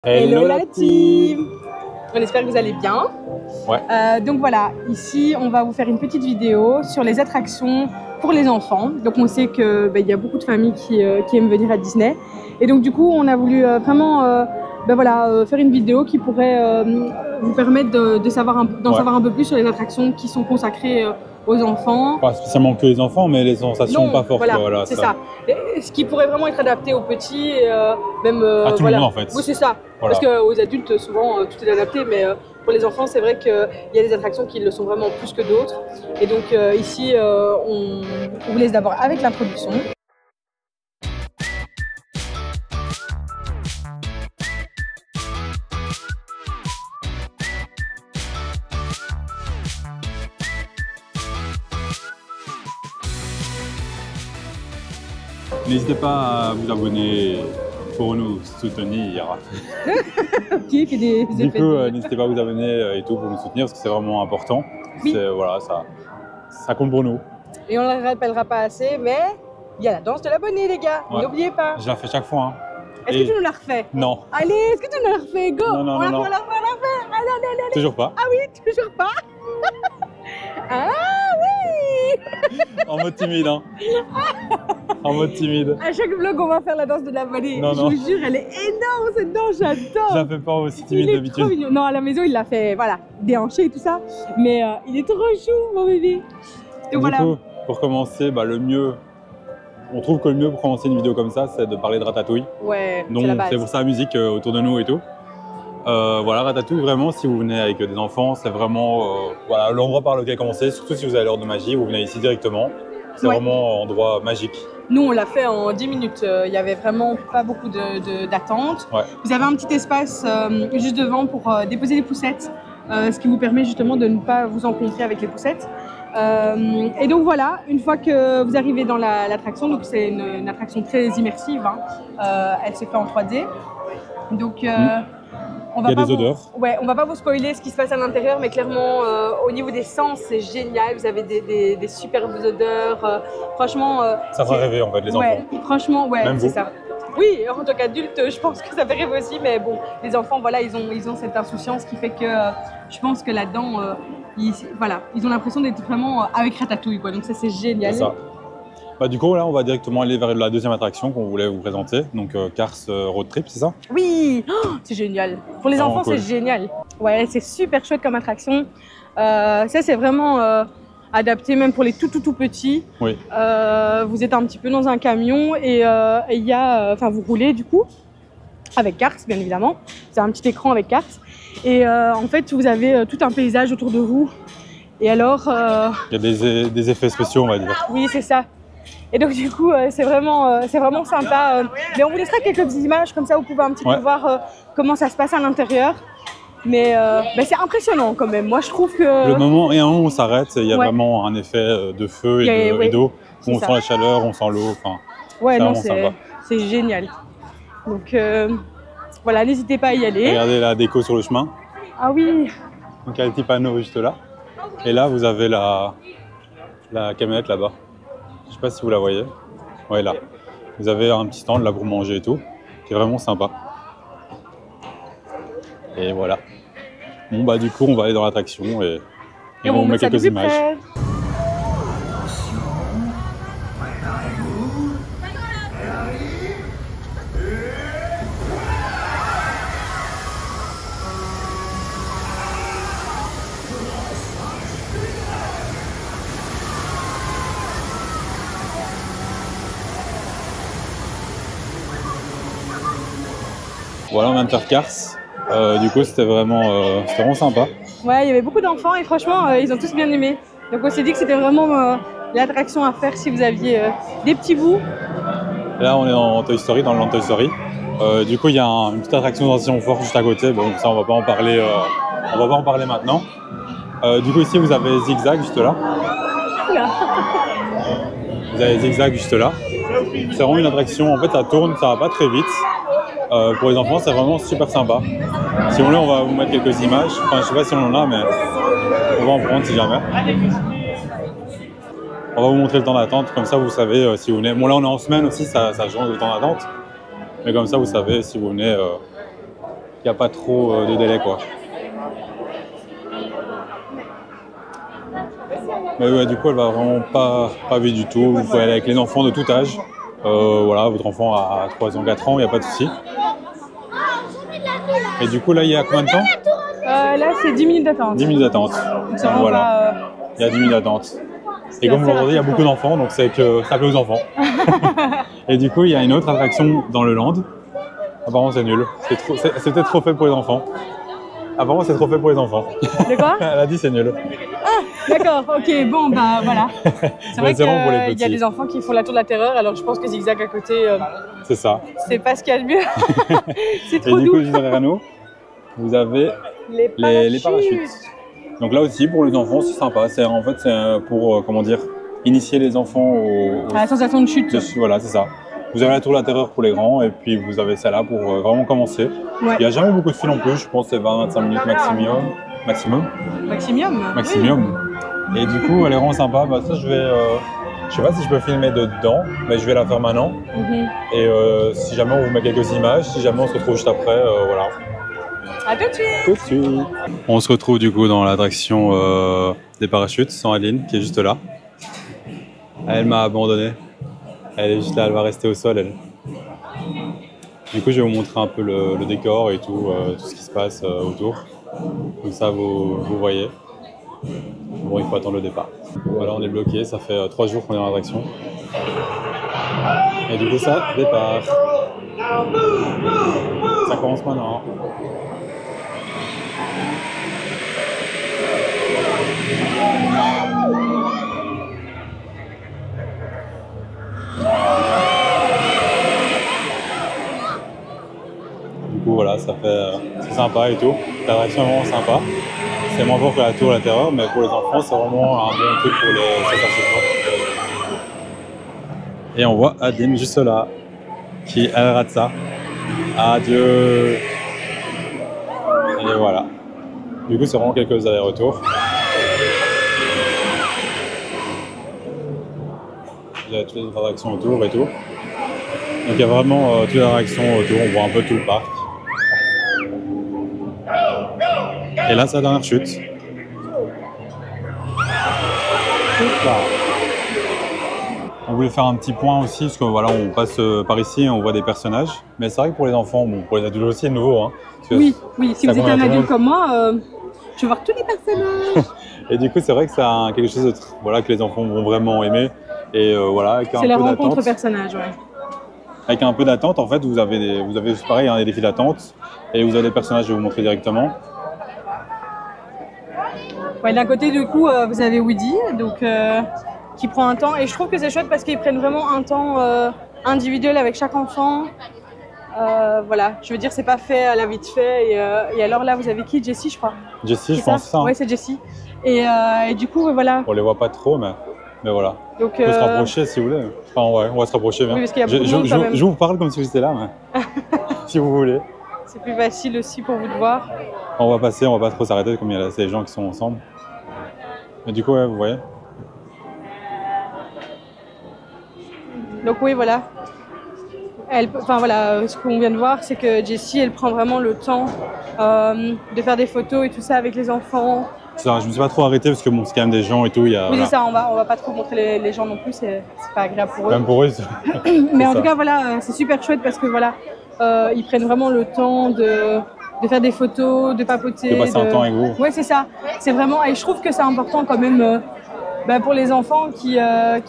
Hello la team! On espère que vous allez bien. Ouais. Donc voilà, ici on va vous faire une petite vidéo sur les attractions pour les enfants. Donc on sait qu'il y a beaucoup de familles qui aiment venir à Disney. Et donc du coup on a voulu vraiment faire une vidéo qui pourrait vous permettre d'en savoir un peu plus sur les attractions qui sont consacrées aux enfants. Pas spécialement que les enfants, mais les sensations pas fortes. Voilà, c'est ça. Et ce qui pourrait vraiment être adapté aux petits, même à tout le monde en fait. Oui, c'est ça. Voilà. Parce qu'aux adultes, souvent, tout est adapté, mais pour les enfants, c'est vrai qu'il y a des attractions qui le sont vraiment plus que d'autres. Et donc ici, on vous laisse d'abord avec l'introduction. N'hésitez pas à vous abonner pour nous soutenir. Qui fait des Du effets coup, n'hésitez pas à vous abonner et tout pour nous soutenir parce que c'est vraiment important. Oui. Voilà, ça compte pour nous. Et on ne le rappellera pas assez, mais il y a la danse de l'abonné, les gars. Ouais. N'oubliez pas. Je la fais chaque fois. Hein. Est-ce que tu nous la refais? Non. Allez, est-ce que tu nous la refais? Go! Non, On la refait. Allez. Toujours pas. Ah oui, toujours pas. Ah oui. En mode timide, hein. En mode timide. À chaque vlog, on va faire la danse de l'abonné. Non. Je vous jure, elle est énorme cette danse, j'adore. Je la fais pas aussi timide Il est d'habitude. trop mignon. Non, à la maison, il l'a fait, voilà, déhanché et tout ça. Mais il est trop chou, mon bébé. Du coup, pour commencer, le mieux, on trouve que le mieux pour commencer une vidéo comme ça, c'est de parler de Ratatouille. Ouais, donc c'est pour ça la musique autour de nous et tout. Voilà, Ratatouille, vraiment, si vous venez avec des enfants, c'est vraiment l'endroit par lequel commencer. Surtout si vous avez l'heure de magie, vous venez ici directement. C'est vraiment un endroit magique. Nous, on l'a fait en 10 minutes. Il n'y avait vraiment pas beaucoup d'attente. Ouais. Vous avez un petit espace juste devant pour déposer les poussettes, ce qui vous permet justement de ne pas vous encontrer avec les poussettes. Et donc voilà, une fois que vous arrivez dans l'attraction, donc c'est une attraction très immersive, hein, elle se fait en 3D. Donc on va il y a des odeurs. Ouais, on va pas vous spoiler ce qui se passe à l'intérieur, mais clairement au niveau des sens, c'est génial. Vous avez des superbes odeurs. Franchement, ça fera rêver en fait les enfants. Franchement, ouais, c'est ça. Oui, en tant qu'adulte, je pense que ça fait rêver aussi, mais bon, les enfants, voilà, ils ont cette insouciance qui fait que je pense que là-dedans, ils ont l'impression d'être vraiment avec Ratatouille, quoi. Donc ça, c'est génial. C'est ça. Du coup, là, on va directement aller vers la deuxième attraction qu'on voulait vous présenter, donc Cars Road Trip, c'est ça? Oui, c'est génial. Pour les enfants, cool. c'est génial. Ouais, c'est super chouette comme attraction. Ça, c'est vraiment adapté même pour les tout petits. Oui. Vous êtes un petit peu dans un camion et il y a, vous roulez du coup avec Cars, bien évidemment. C'est un petit écran avec Cars. Et en fait, vous avez tout un paysage autour de vous. Et alors... il y a des effets spéciaux, on va dire. Oui, c'est ça. Et donc du coup, c'est vraiment sympa. Mais on vous laissera quelques petites images, comme ça vous pouvez un petit peu voir comment ça se passe à l'intérieur. Mais c'est impressionnant quand même. Moi, je trouve que... Le moment où on s'arrête, il y a vraiment un effet de feu et d'eau. On sent la chaleur, on sent l'eau. Ouais, non, c'est génial. Donc voilà, n'hésitez pas à y aller. Regardez la déco sur le chemin. Ah oui. Donc il y a le petit panneau juste là. Et là, vous avez la camionnette là-bas. Je sais pas si vous la voyez. Ouais, là. Vous avez un petit stand là pour manger et tout, qui est vraiment sympa. Et voilà. Bon, du coup, on va aller dans l'attraction et on vous met quelques images. Voilà, on vient de faire Cars. Du coup, c'était vraiment sympa. Ouais, il y avait beaucoup d'enfants et franchement, ils ont tous bien aimé. Donc on s'est dit que c'était vraiment l'attraction à faire si vous aviez des petits bouts. Là, on est dans Toy Story, dans le Land Toy Story. Du coup, il y a une petite attraction d'attraction forte juste à côté. Bon, ça, on va pas en parler. On va pas en parler maintenant. Du coup, ici, vous avez Zigzag juste là. Vous avez Zigzag juste là. C'est vraiment une attraction. En fait, ça tourne, ça va pas très vite. Pour les enfants, c'est vraiment super sympa. Si vous voulez, on va vous mettre quelques images. Enfin, je sais pas si on en a, mais on va en prendre si jamais. On va vous montrer le temps d'attente, comme ça vous savez si vous venez. Bon là on est en semaine aussi, ça change le temps d'attente. Mais comme ça vous savez si vous venez il n'y a pas trop de délai, quoi. Mais ouais, du coup, elle va vraiment pas vite du tout. Vous pouvez aller avec les enfants de tout âge. Voilà, votre enfant a 3 ans, 4 ans, il n'y a pas de souci. Et du coup, là, il y a combien de temps? Là, c'est 10 minutes d'attente. 10 minutes d'attente. Voilà. Il y a 10 minutes d'attente. Et comme vous l'entendez, il y a beaucoup d'enfants, donc c'est que ça plaît aux enfants. Et du coup, il y a une autre attraction dans le land. Apparemment, c'est nul. C'est peut-être trop fait pour les enfants. Apparemment, c'est trop fait pour les enfants. De quoi? Elle a dit c'est nul. Ah, d'accord, ok, bon, bah voilà. C'est vrai qu'il y a des enfants qui font la tour de la terreur, alors je pense que Zigzag à côté, c'est ça. C'est pas ce qu'il y a de mieux. C'est trop doux. Et du coup, juste derrière nous, vous avez les parachutes. Donc là aussi, pour les enfants, c'est sympa. En fait, c'est pour, comment dire, initier les enfants à la sensation de chute. Voilà, c'est ça. Vous avez la tour de la terreur pour les grands et puis vous avez celle-là pour vraiment commencer. Ouais. Il n'y a jamais beaucoup de fil en plus, je pense que c'est 20-25 minutes maximum. Maximum. Oui. Et du coup, elle est vraiment sympa. Bah, ça, je sais pas si je peux filmer dedans, mais je vais la faire maintenant. Et si jamais on vous met quelques images, si jamais on se retrouve juste après, voilà. À tout de suite. Tout de suite. On se retrouve du coup dans l'attraction des parachutes sans Aline qui est juste là. Elle m'a abandonné. Elle est juste là, elle va rester au sol, elle. Du coup, je vais vous montrer un peu le décor et tout ce qui se passe autour. Comme ça, vous voyez. Bon, il faut attendre le départ. Voilà, on est bloqué, ça fait 3 jours qu'on est dans l'attraction. Et du coup, ça départ. Ça commence maintenant. Du coup, voilà, c'est sympa et tout. L'attraction est vraiment sympa. C'est moins fort que la tour de la terreur, mais pour les enfants, c'est vraiment un bon truc pour les sensations. Et on voit Adeline juste là, qui elle rate ça. Adieu. Et voilà. Du coup, c'est vraiment quelques allers-retours. Il y a toutes les attractions autour et tout. Donc il y a vraiment toutes les attractions autour, on voit un peu tout le parc. Et là, c'est la dernière chute. Là. On voulait faire un petit point aussi, parce que voilà, on passe par ici et on voit des personnages. Mais c'est vrai que pour les enfants, bon, pour les adultes aussi, c'est nouveau. Hein, oui, si vous êtes un adulte comme moi, je vais voir tous les personnages. Et du coup, c'est vrai que c'est quelque chose que les enfants vont vraiment aimer. Et voilà, avec un peu d'attente. C'est la rencontre personnage, ouais. Avec un peu d'attente, en fait, vous avez pareil, des défis d'attente. Et vous avez des personnages, je vais vous montrer directement. Ouais, d'un côté, du coup, vous avez Woody, donc, qui prend un temps. Et je trouve que c'est chouette parce qu'ils prennent vraiment un temps individuel avec chaque enfant. Voilà, je veux dire, c'est pas fait à la vite fait. Et alors là, vous avez qui? Jessie, je crois. Jessie, je pense, ça. Hein. Ouais, c'est Jessie. Et du coup, voilà. On les voit pas trop, mais voilà. Donc, on peut se rapprocher si vous voulez. Enfin, ouais, on va se rapprocher. Oui, parce qu'il y a beaucoup de monde quand même. Je vous parle comme si vous étiez là, mais si vous voulez. C'est plus facile aussi pour vous de voir. On va passer, on va pas trop s'arrêter comme il y a ces gens qui sont ensemble. Mais du coup, ouais, vous voyez. Donc oui, voilà. Enfin voilà, ce qu'on vient de voir, c'est que Jessie, elle prend vraiment le temps de faire des photos et tout ça avec les enfants. Ça, je me suis pas trop arrêté parce que bon, c'est quand même des gens et tout. Oui, c'est ça, on va pas trop montrer les gens non plus, c'est pas agréable pour eux. Même pour eux. Mais en tout cas, voilà, c'est super chouette parce que voilà, ils prennent vraiment le temps de faire des photos, de papoter. De passer un temps avec vous. Oui, c'est ça. C'est vraiment, et je trouve que c'est important quand même pour les enfants qui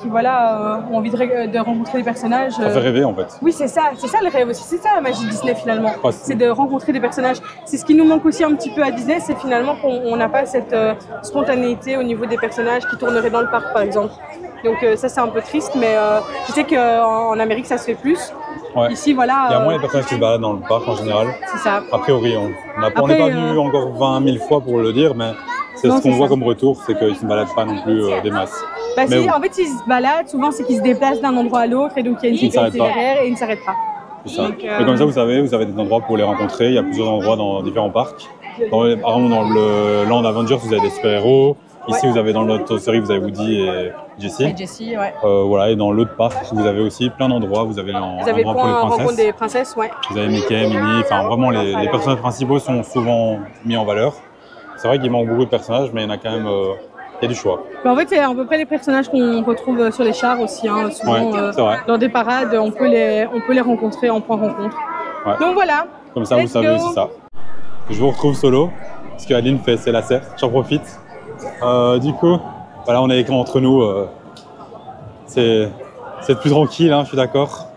voilà, ont envie de rencontrer des personnages. Ça fait rêver en fait. Oui, c'est ça le rêve aussi. C'est ça la magie de Disney finalement. C'est de rencontrer des personnages. C'est ce qui nous manque aussi un petit peu à Disney, c'est finalement qu'on n'a pas cette spontanéité au niveau des personnages qui tourneraient dans le parc par exemple. Donc ça c'est un peu triste, mais je sais qu'en Amérique ça se fait plus. Ouais. Ici voilà. Il y a moins les personnages qui se baladent dans le parc en général. C'est ça. A priori, on n'est pas venu encore 20 000 fois pour le dire, mais c'est ce qu'on voit comme retour, c'est qu'ils ne se baladent pas non plus des masses. En fait, s'ils se baladent, souvent c'est qu'ils se déplacent d'un endroit à l'autre et donc il y a une sécurité derrière et ils ne s'arrêtent pas. C'est ça. Et comme ça, vous savez, vous avez des endroits pour les rencontrer. Il y a plusieurs endroits dans différents parcs. Par exemple, dans le Land Avengers, vous avez des super-héros. Ici, Ouais. vous avez dans l'autre série, vous avez Woody et Jessie. Et Jessie, ouais. Voilà, et dans l'autre parc, vous avez aussi plein d'endroits. Vous avez Vous un avez le endroit pour les point rencontre princesses. des princesses, ouais. Vous avez Mickey, Minnie, enfin vraiment les personnages principaux sont souvent mis en valeur. C'est vrai qu'il manque beaucoup de personnages, mais il y en a quand même, il y a du choix. Mais en fait, c'est à peu près les personnages qu'on retrouve sur les chars aussi. Hein. Souvent, Ouais, c'est vrai. dans des parades, on peut les rencontrer en point rencontre. Ouais. Donc voilà. Comme ça, vous Let's savez go. aussi ça. Je vous retrouve solo, parce que Adeline fait ses lacets, j'en profite. Du coup, voilà, on est entre nous. C'est plus tranquille, hein, je suis d'accord.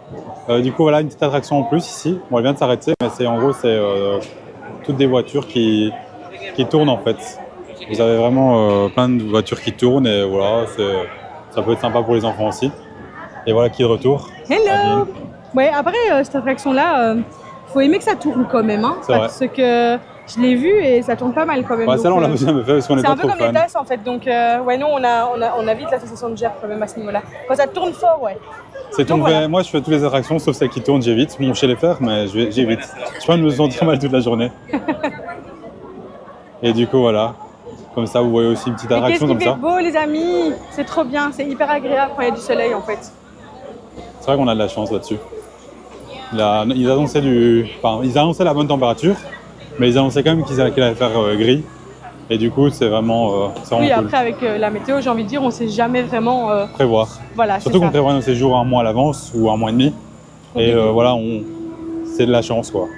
Du coup, voilà une petite attraction en plus ici. Bon, elle vient de s'arrêter, mais c'est en gros, c'est toutes des voitures qui tournent en fait. Vous avez vraiment plein de voitures qui tournent et voilà, ça peut être sympa pour les enfants aussi. Et voilà qui est de retour. Hello. Adeline. Ouais, après cette attraction-là, faut aimer que ça tourne quand même, hein, C'est parce que je l'ai vu et ça tourne pas mal quand même. Ouais, Donc, celle-là, on l'a jamais fait parce qu'on n'est c'est pas un peu trop comme fan. les tasses en fait, donc ouais, nous on a vite la sensation de gerbe quand même à ce niveau-là. Quand ça tourne fort, ouais. C'est Donc, tombé. voilà. Moi, je fais toutes les attractions sauf celles qui tournent, j'évite. Bon, je sais les faire, mais j'évite. Je peux me sentir mal toute la journée. Et du coup, voilà. Comme ça, vous voyez aussi une petite Et qu'est-ce attraction qu'il comme fait ça. beau les amis, c'est trop bien, c'est hyper agréable quand il y a du soleil en fait. C'est vrai qu'on a de la chance là-dessus. Ils annonçaient la bonne température, mais ils annonçaient quand même qu'il allait faire gris. Et du coup, c'est vraiment Oui, cool. après avec la météo, j'ai envie de dire, on sait jamais vraiment. Prévoir. Voilà, Surtout qu'on c'est ça. prévoit nos séjours un mois à l'avance ou un mois et demi. Et voilà, c'est de la chance quoi.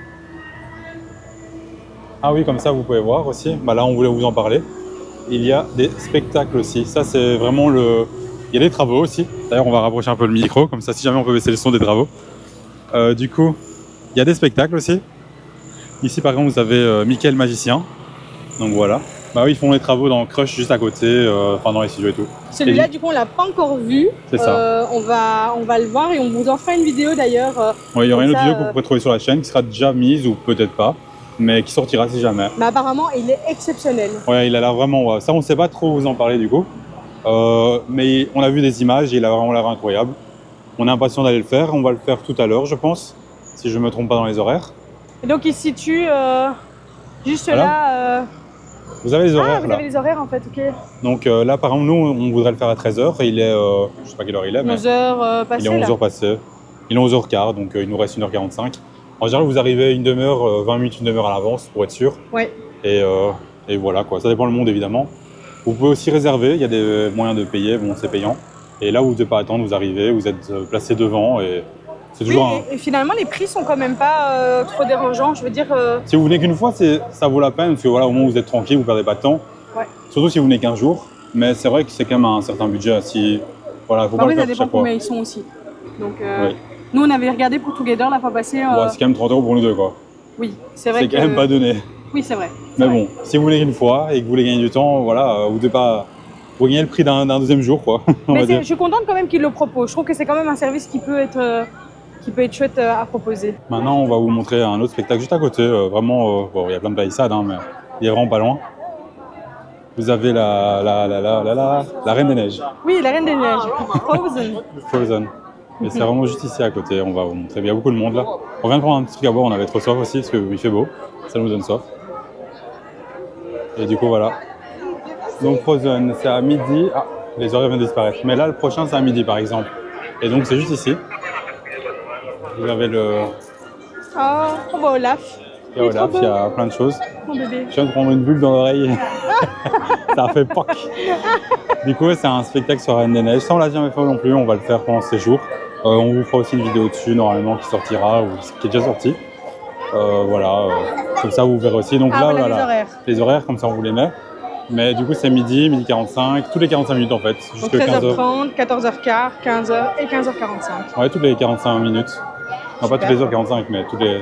Ah oui, comme ça vous pouvez voir aussi. Bah là, on voulait vous en parler. Il y a des spectacles aussi. Ça, c'est vraiment le. Il y a des travaux aussi. D'ailleurs, on va rapprocher un peu le micro, comme ça, si jamais on peut baisser le son des travaux. Du coup, il y a des spectacles aussi. Ici, par exemple, vous avez Mickey le magicien. Donc voilà. Bah oui, ils font les travaux dans Crush juste à côté, enfin dans les studios et tout. Celui-là, du coup, on l'a pas encore vu. C'est ça. On va le voir et on vous en fera une vidéo d'ailleurs. Ouais, il y aura une autre ça, vidéo que vous pourrez trouver sur la chaîne qui sera déjà mise ou peut-être pas, mais qui sortira si jamais. Mais apparemment, il est exceptionnel. Ouais, il a l'air vraiment. Ouais. Ça, on ne sait pas trop vous en parler du coup. Mais on a vu des images et il a vraiment l'air incroyable. On est impatient d'aller le faire. On va le faire tout à l'heure, je pense, si je ne me trompe pas dans les horaires. Et donc, il se situe juste Voilà. là. Vous avez les Ah, horaires vous là. avez les horaires en fait, ok. Donc là, par exemple, nous, on voudrait le faire à 13h et il est. Je sais pas quelle heure il est, mais 11h il passées est là. 11h passé. Il est 11h15, donc il nous reste 1h45. En général, vous arrivez une demi-heure, 20 minutes, une demi-heure à l'avance pour être sûr. Ouais. Et voilà quoi, ça dépend le monde évidemment. Vous pouvez aussi réserver, il y a des moyens de payer, bon c'est payant. Et là où vous ne devez pas attendre, vous arrivez, vous êtes placé devant et c'est Oui, toujours et finalement, les prix sont quand même pas trop dérangeants. Je veux dire, Si vous venez qu'une fois, ça vaut la peine parce que voilà, au moins vous êtes tranquille, vous perdez pas de temps. Ouais. Surtout si vous venez qu'un jour, mais c'est vrai que c'est quand même un certain budget. Si voilà, faut bah pas oui, le ça faire dépend chaque fois. combien ils sont aussi. Donc, Oui. nous, on avait regardé pour Together la fois passée. Ouais, c'est quand même 30 € pour nous deux quoi. Oui, c'est vrai C'est que. quand même pas donné. Oui, c'est vrai. Mais C'est vrai. bon, si vous venez qu'une fois et que vous voulez gagner du temps, voilà, vous devez pas. Vous gagnez le prix d'un deuxième jour quoi. On Mais va dire. je suis contente quand même qu'ils le proposent. Je trouve que c'est quand même un service qui peut être chouette à proposer. Maintenant, on va vous montrer un autre spectacle juste à côté. Vraiment, bon, il y a plein de palissades, hein, mais il est vraiment pas loin. Vous avez la Reine des Neiges, Oui, la Reine des Neiges. Frozen. Frozen. Et c'est vraiment juste ici à côté. On va vous montrer. Il y a beaucoup de monde là. On vient de prendre un petit truc à boire. On avait trop soif aussi parce qu'il fait beau. Ça nous donne soif. Et du coup, voilà. Donc Frozen, c'est à midi. Ah, les horaires viennent de disparaître. Mais là, le prochain, c'est à midi par exemple. Et donc, c'est juste ici. Vous avez le. Oh, on voit Olaf. Et Olaf, il y a plein de choses. Mon bébé. Je viens de prendre une bulle dans l'oreille. Ça a fait poc. Du coup, c'est un spectacle sur la Reine des Neiges. Ça, on l'a jamais fait non plus. On va le faire pendant ce séjours. On vous fera aussi une vidéo dessus, normalement, qui sortira ou qui est déjà sortie. Voilà. Comme ça, vous verrez aussi. Donc Ah, là, voilà, voilà. les horaires. Les horaires, comme ça, on vous les met. Mais du coup, c'est midi, midi 45, tous les 45 minutes en fait. Donc Jusque 15h. 13h30, 14h15, 15h et 15h45. Ouais, toutes les 45 minutes. Non, pas toutes les heures 45, mais toutes les.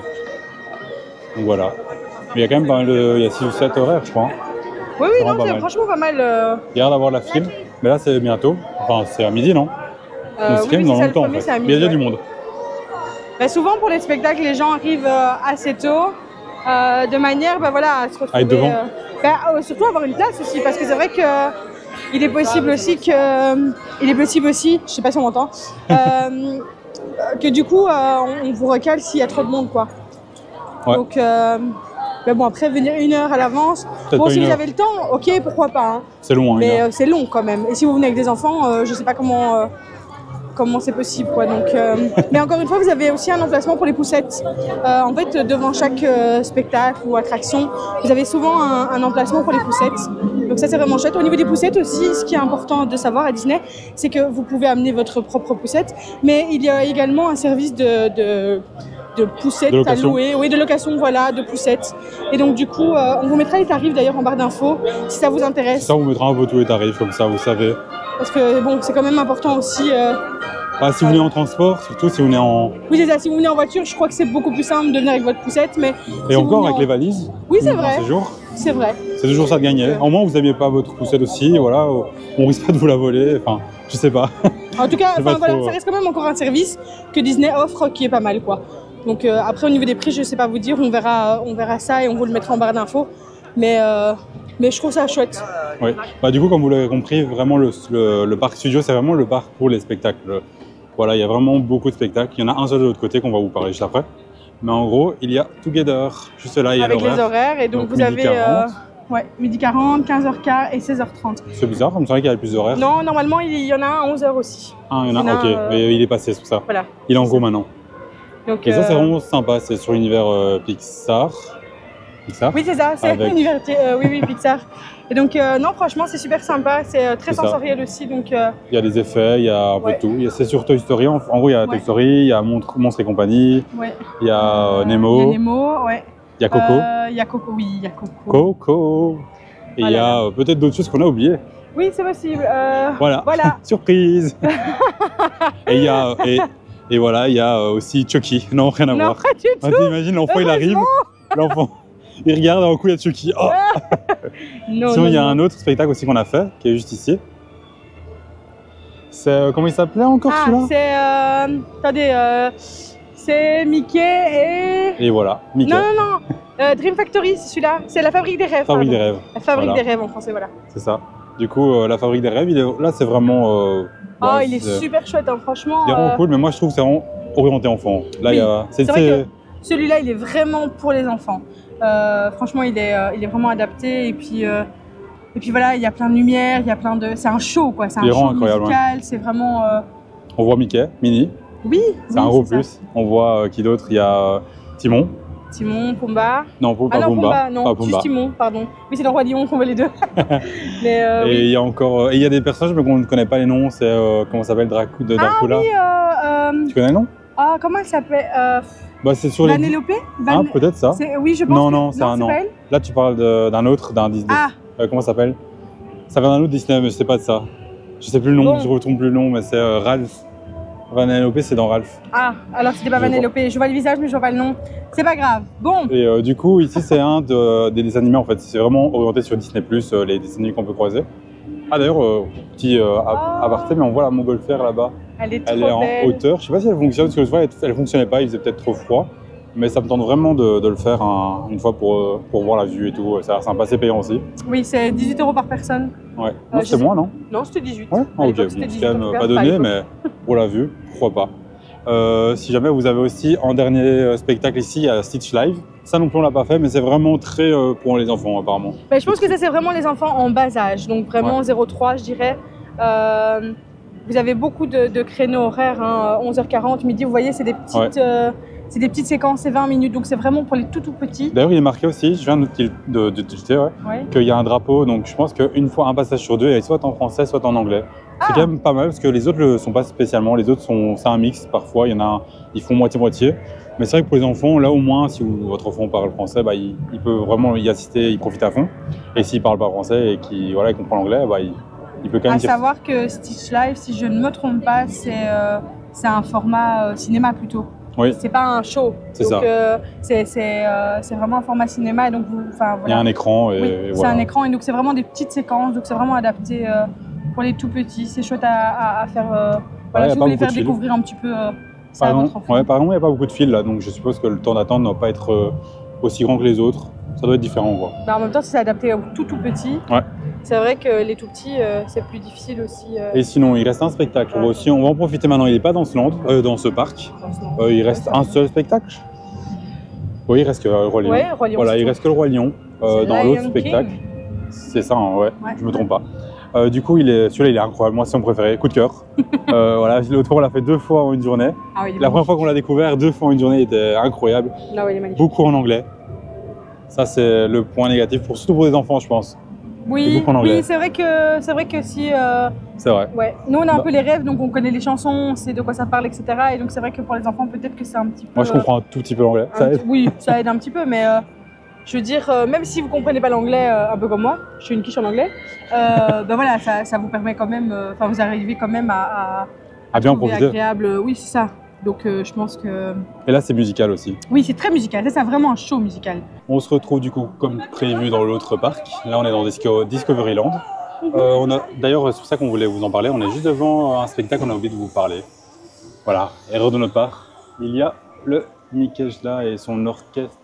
Donc voilà. Mais il y a quand même pas mal de. Il y a 6 ou 7 horaires, je crois. Oui, C'est oui, non, vraiment pas c'est mal. franchement pas mal. Il y a l'air d'avoir la film. Mais là, c'est bientôt. Enfin, c'est à midi, non? Donc, c'est quand même oui, dans c'est ça, le longtemps en premier, fait. c'est à Mais il y a déjà midi, du ouais. monde. Bah, souvent, pour les spectacles, les gens arrivent assez tôt, de manière voilà, à se retrouver. À être devant. Surtout avoir une place aussi, parce que c'est vrai que il est possible aussi je sais pas si on m'entend, que du coup, on vous recale s'il y a trop de monde, quoi. Ouais. Donc, Mais bon, après, venir 1 heure à l'avance. Bon, si vous avez le temps, ok, pourquoi pas. Hein. C'est long, hein, mais c'est long quand même. Et si vous venez avec des enfants, je sais pas comment c'est possible, quoi. Donc, mais encore une fois, vous avez aussi un emplacement pour les poussettes. En fait, devant chaque spectacle ou attraction, vous avez souvent un emplacement pour les poussettes. Donc ça, c'est vraiment chouette. Au niveau des poussettes aussi, ce qui est important de savoir à Disney, c'est que vous pouvez amener votre propre poussette, mais il y a également un service de poussettes à louer, oui, de location, voilà, de poussettes. Et donc du coup, on vous mettra les tarifs d'ailleurs en barre d'infos si ça vous intéresse. Ça, on vous mettra un peu tous les tarifs, comme ça, vous savez. Parce que bon, c'est quand même important aussi. Si vous venez en transport, surtout si vous venez en... Oui, c'est ça, si vous venez en voiture, je crois que c'est beaucoup plus simple de venir avec votre poussette, mais... Et si encore avec les valises. Oui, c'est vrai. C'est vrai. C'est toujours ça de gagner. Au moins, vous n'aimiez pas votre poussette aussi, voilà, on risque pas de vous la voler, enfin, je sais pas. En tout cas, voilà, ça reste quand même encore un service que Disney offre qui est pas mal, quoi. Donc après, au niveau des prix, je sais pas vous dire, on verra ça et on vous le mettra en barre d'infos. Mais je trouve ça chouette. Oui. Du coup, comme vous l'avez compris, vraiment le parc studio, c'est vraiment le parc pour les spectacles. Voilà, il y a vraiment beaucoup de spectacles. Il y en a un seul de l'autre côté qu'on va vous parler juste après. Mais en gros, il y a Together. Juste là, il y a avec les horaires. Et donc vous avez midi 40, 15h15 et 16h30. C'est bizarre, comme ça qu'il y a plus d'horaires. Non, normalement, il y en a un à 11h aussi. Ah, il y en a, ok. Mais il est passé, c'est pour ça. Voilà. Il est en go maintenant. Donc, et ça, c'est vraiment sympa. C'est sur l'univers Pixar. Oui, c'est ça, c'est l'univers oui, Pixar. Et donc, non, franchement, c'est super sympa, c'est très sensoriel aussi. Donc, il y a des effets, il y a un peu de tout. C'est sur Toy Story, en gros, il y a Toy Story, il y a Monstres et compagnie, il y a Nemo, il y a Nemo, il y a Coco. Il y a Coco, oui, il y a Coco. Coco. Et il y a peut-être d'autres choses qu'on a oubliées. Oui, c'est possible. Voilà. Surprise. Et il y a, et voilà, il y a aussi Chucky. Non, rien à voir. Non, pas du tout. T'imagines, l'enfant, il arrive, l'enfant... Il regarde, d'un coup il y a Chucky. Oh. Sinon, il y a un autre spectacle aussi qu'on a fait, qui est juste ici. C'est comment il s'appelait encore celui-là? Attendez, c'est Mickey et voilà, Mickey. Non. Dream Factory, c'est celui-là. C'est la Fabrique des Rêves. Fabrique des Rêves. La Fabrique des Rêves en français, voilà. C'est ça. Du coup, la Fabrique des Rêves, là c'est vraiment. Il est super chouette, hein, franchement. Il est vraiment cool, mais moi je trouve que c'est vraiment orienté enfant. Là, oui. C'est vrai que celui-là, il est vraiment pour les enfants. Franchement, il est vraiment adapté. Et puis voilà, il y a plein de lumière, il y a plein de. C'est un show, quoi. C'est un show musical. C'est vraiment. On voit Mickey, Minnie. Oui. C'est un gros plus. On voit qui d'autre? Il y a Timon. Timon, Pumba. Non, pas Pumba. Non, juste Timon, pardon. Oui, c'est le Roi Lion qu'on voit les deux. Mais, et il y a encore. Et il y a des personnages, mais qu'on ne connaît pas les noms. C'est comment ça s'appelle Dracula. Ah oui. Tu connais le nom? Ah, comment elle s'appelle? C'est sur Vanellope. Peut-être ça. Oui, je pense. Non, c'est un nom. Là, tu parles d'un autre, d'un Disney. Comment ça s'appelle? Ça vient d'un autre Disney, mais je sais pas de ça. Je sais plus le nom, je retrouve plus le nom, mais c'est Ralph. Vanellope, c'est dans Ralph. Ah, alors c'était pas Vanellope. Je vois le visage, mais je vois pas le nom. C'est pas grave. Bon. Et du coup, ici, c'est un des dessins animés, en fait. C'est vraiment orienté sur Disney+, les dessins animés qu'on peut croiser. Ah, d'ailleurs, petit aparté, mais on voit la montgolfière là-bas. Elle est en hauteur. Je sais pas si elle fonctionne, parce que je vois, elle fonctionnait pas, il faisait peut-être trop froid. Mais ça me tente vraiment de le faire une fois pour voir la vue et tout. Ça a l'air sympa, c'est payant aussi. Oui, c'est 18 € par personne. Ouais. Non, c'est moins, non? Non, c'était 18. Ouais, ok. C'est quand même pas donné, mais pour la vue, pourquoi pas. Si jamais vous avez aussi en dernier spectacle ici, il y a Stitch Live. Ça non plus on l'a pas fait, mais c'est vraiment très pour les enfants apparemment. Bah, je pense que ça c'est vraiment les enfants en bas âge, donc vraiment 0,3 je dirais. Vous avez beaucoup de créneaux horaires, hein, 11h40, midi, vous voyez c'est des petites... C'est des petites séquences, c'est 20 minutes, donc c'est vraiment pour les tout petits. D'ailleurs, il est marqué aussi, je viens de tilter, qu'il y a un drapeau, donc je pense qu'une fois un passage sur deux, il est soit en français, soit en anglais. C'est quand même pas mal, parce que les autres ne le sont pas spécialement, les autres c'est un mix parfois, il y en a, ils font moitié-moitié. Mais c'est vrai que pour les enfants, là au moins, si votre enfant parle français, il peut vraiment y assister, il profite à fond. Et s'il parle pas français et qu'il comprend l'anglais, il peut quand même... À savoir que Stitch Live, si je ne me trompe pas, c'est un format cinéma plutôt. Oui. C'est pas un show. C'est ça. C'est vraiment un format cinéma. Et donc voilà. Il y a un écran. Et voilà. C'est un écran. Et donc, c'est vraiment des petites séquences. Donc, c'est vraiment adapté pour les tout petits. C'est chouette à faire. Voilà, si vous voulez faire découvrir un petit peu ça à votre enfant. Ouais, par exemple, il n'y a pas beaucoup de fils là. Donc, je suppose que le temps d'attente ne doit pas être aussi grand que les autres. Ça doit être différent, quoi. En même temps, si c'est adapté aux tout petits. Ouais. C'est vrai que les tout petits, c'est plus difficile aussi. Et sinon, il reste un spectacle. On va en profiter maintenant. Il n'est pas dans ce parc. Il reste un seul spectacle. Oui, il reste que le Roi Lion. Ouais, Roi Lion, voilà, c'est il tout. reste que le Roi Lion C'est dans Lion l'autre King. spectacle. C'est ça, hein, ouais, Ouais. je me trompe pas. Du coup, celui-là, il est incroyable. Moi, c'est mon préféré. Coup de cœur. Voilà, l'autre fois, on l'a fait 2 fois en une journée. Ah oui, il est La première magnifique. fois qu'on l'a découvert, 2 fois en une journée, il était incroyable. Ah oui, il est magnifique. Beaucoup en anglais. Ça, c'est le point négatif, surtout pour les enfants, je pense. Et Oui, beaucoup en anglais. oui, c'est vrai que si. C'est vrai. Ouais. Nous, on a un Bah. peu les rêves, donc on connaît les chansons, on sait de quoi ça parle, etc. Et donc c'est vrai que pour les enfants, peut-être que c'est un petit peu. Moi, je comprends un tout petit peu l'anglais. Ça aide. Oui, ça aide un petit peu, mais je veux dire, même si vous comprenez pas l'anglais, un peu comme moi, je suis une quiche en anglais, ben voilà, ça vous permet quand même, enfin vous arrivez quand même à À bien en trouver profiter. agréable. Oui, c'est ça. Donc je pense que Et là, c'est musical aussi. oui, c'est très musical. Ça, c'est vraiment un show musical. On se retrouve du coup comme prévu dans l'autre parc. Là, on est dans Discoveryland. D'ailleurs, c'est pour ça qu'on voulait vous en parler. On est juste devant un spectacle, on a oublié de vous parler. Voilà, erreur de notre part. Il y a le Mickey là et son orchestre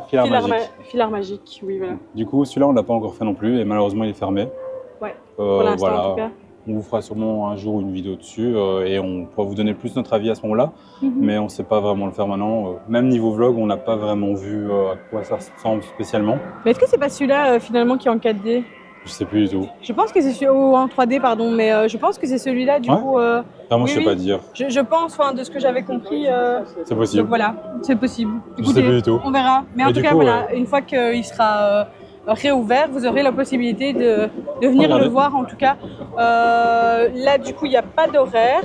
Filar Magique. Filar magique, oui, voilà. Du coup, celui-là, on ne l'a pas encore fait non plus et malheureusement, il est fermé. Ouais, pour l'instant voilà. en tout cas. On vous fera sûrement un jour une vidéo dessus et on pourra vous donner plus notre avis à ce moment-là. Mhm. Mais on ne sait pas vraiment le faire maintenant. Même niveau vlog, on n'a pas vraiment vu à quoi ça ressemble spécialement. Mais est-ce que c'est pas celui-là finalement qui est en 4D? Je sais plus du tout. Je pense que c'est celui en 3D, pardon, mais je pense que c'est celui-là du Ouais. coup. Vraiment, Oui, je sais oui. pas dire. Je pense, enfin, de ce que j'avais compris. C'est possible. Donc voilà, c'est possible. Je sais plus du tout. On verra. Mais en Mais tout du cas, coup, voilà, une fois qu'il sera réouvert, vous aurez la possibilité de venir Regardez. le voir. En tout cas, là, du coup, il n'y a pas d'horaire.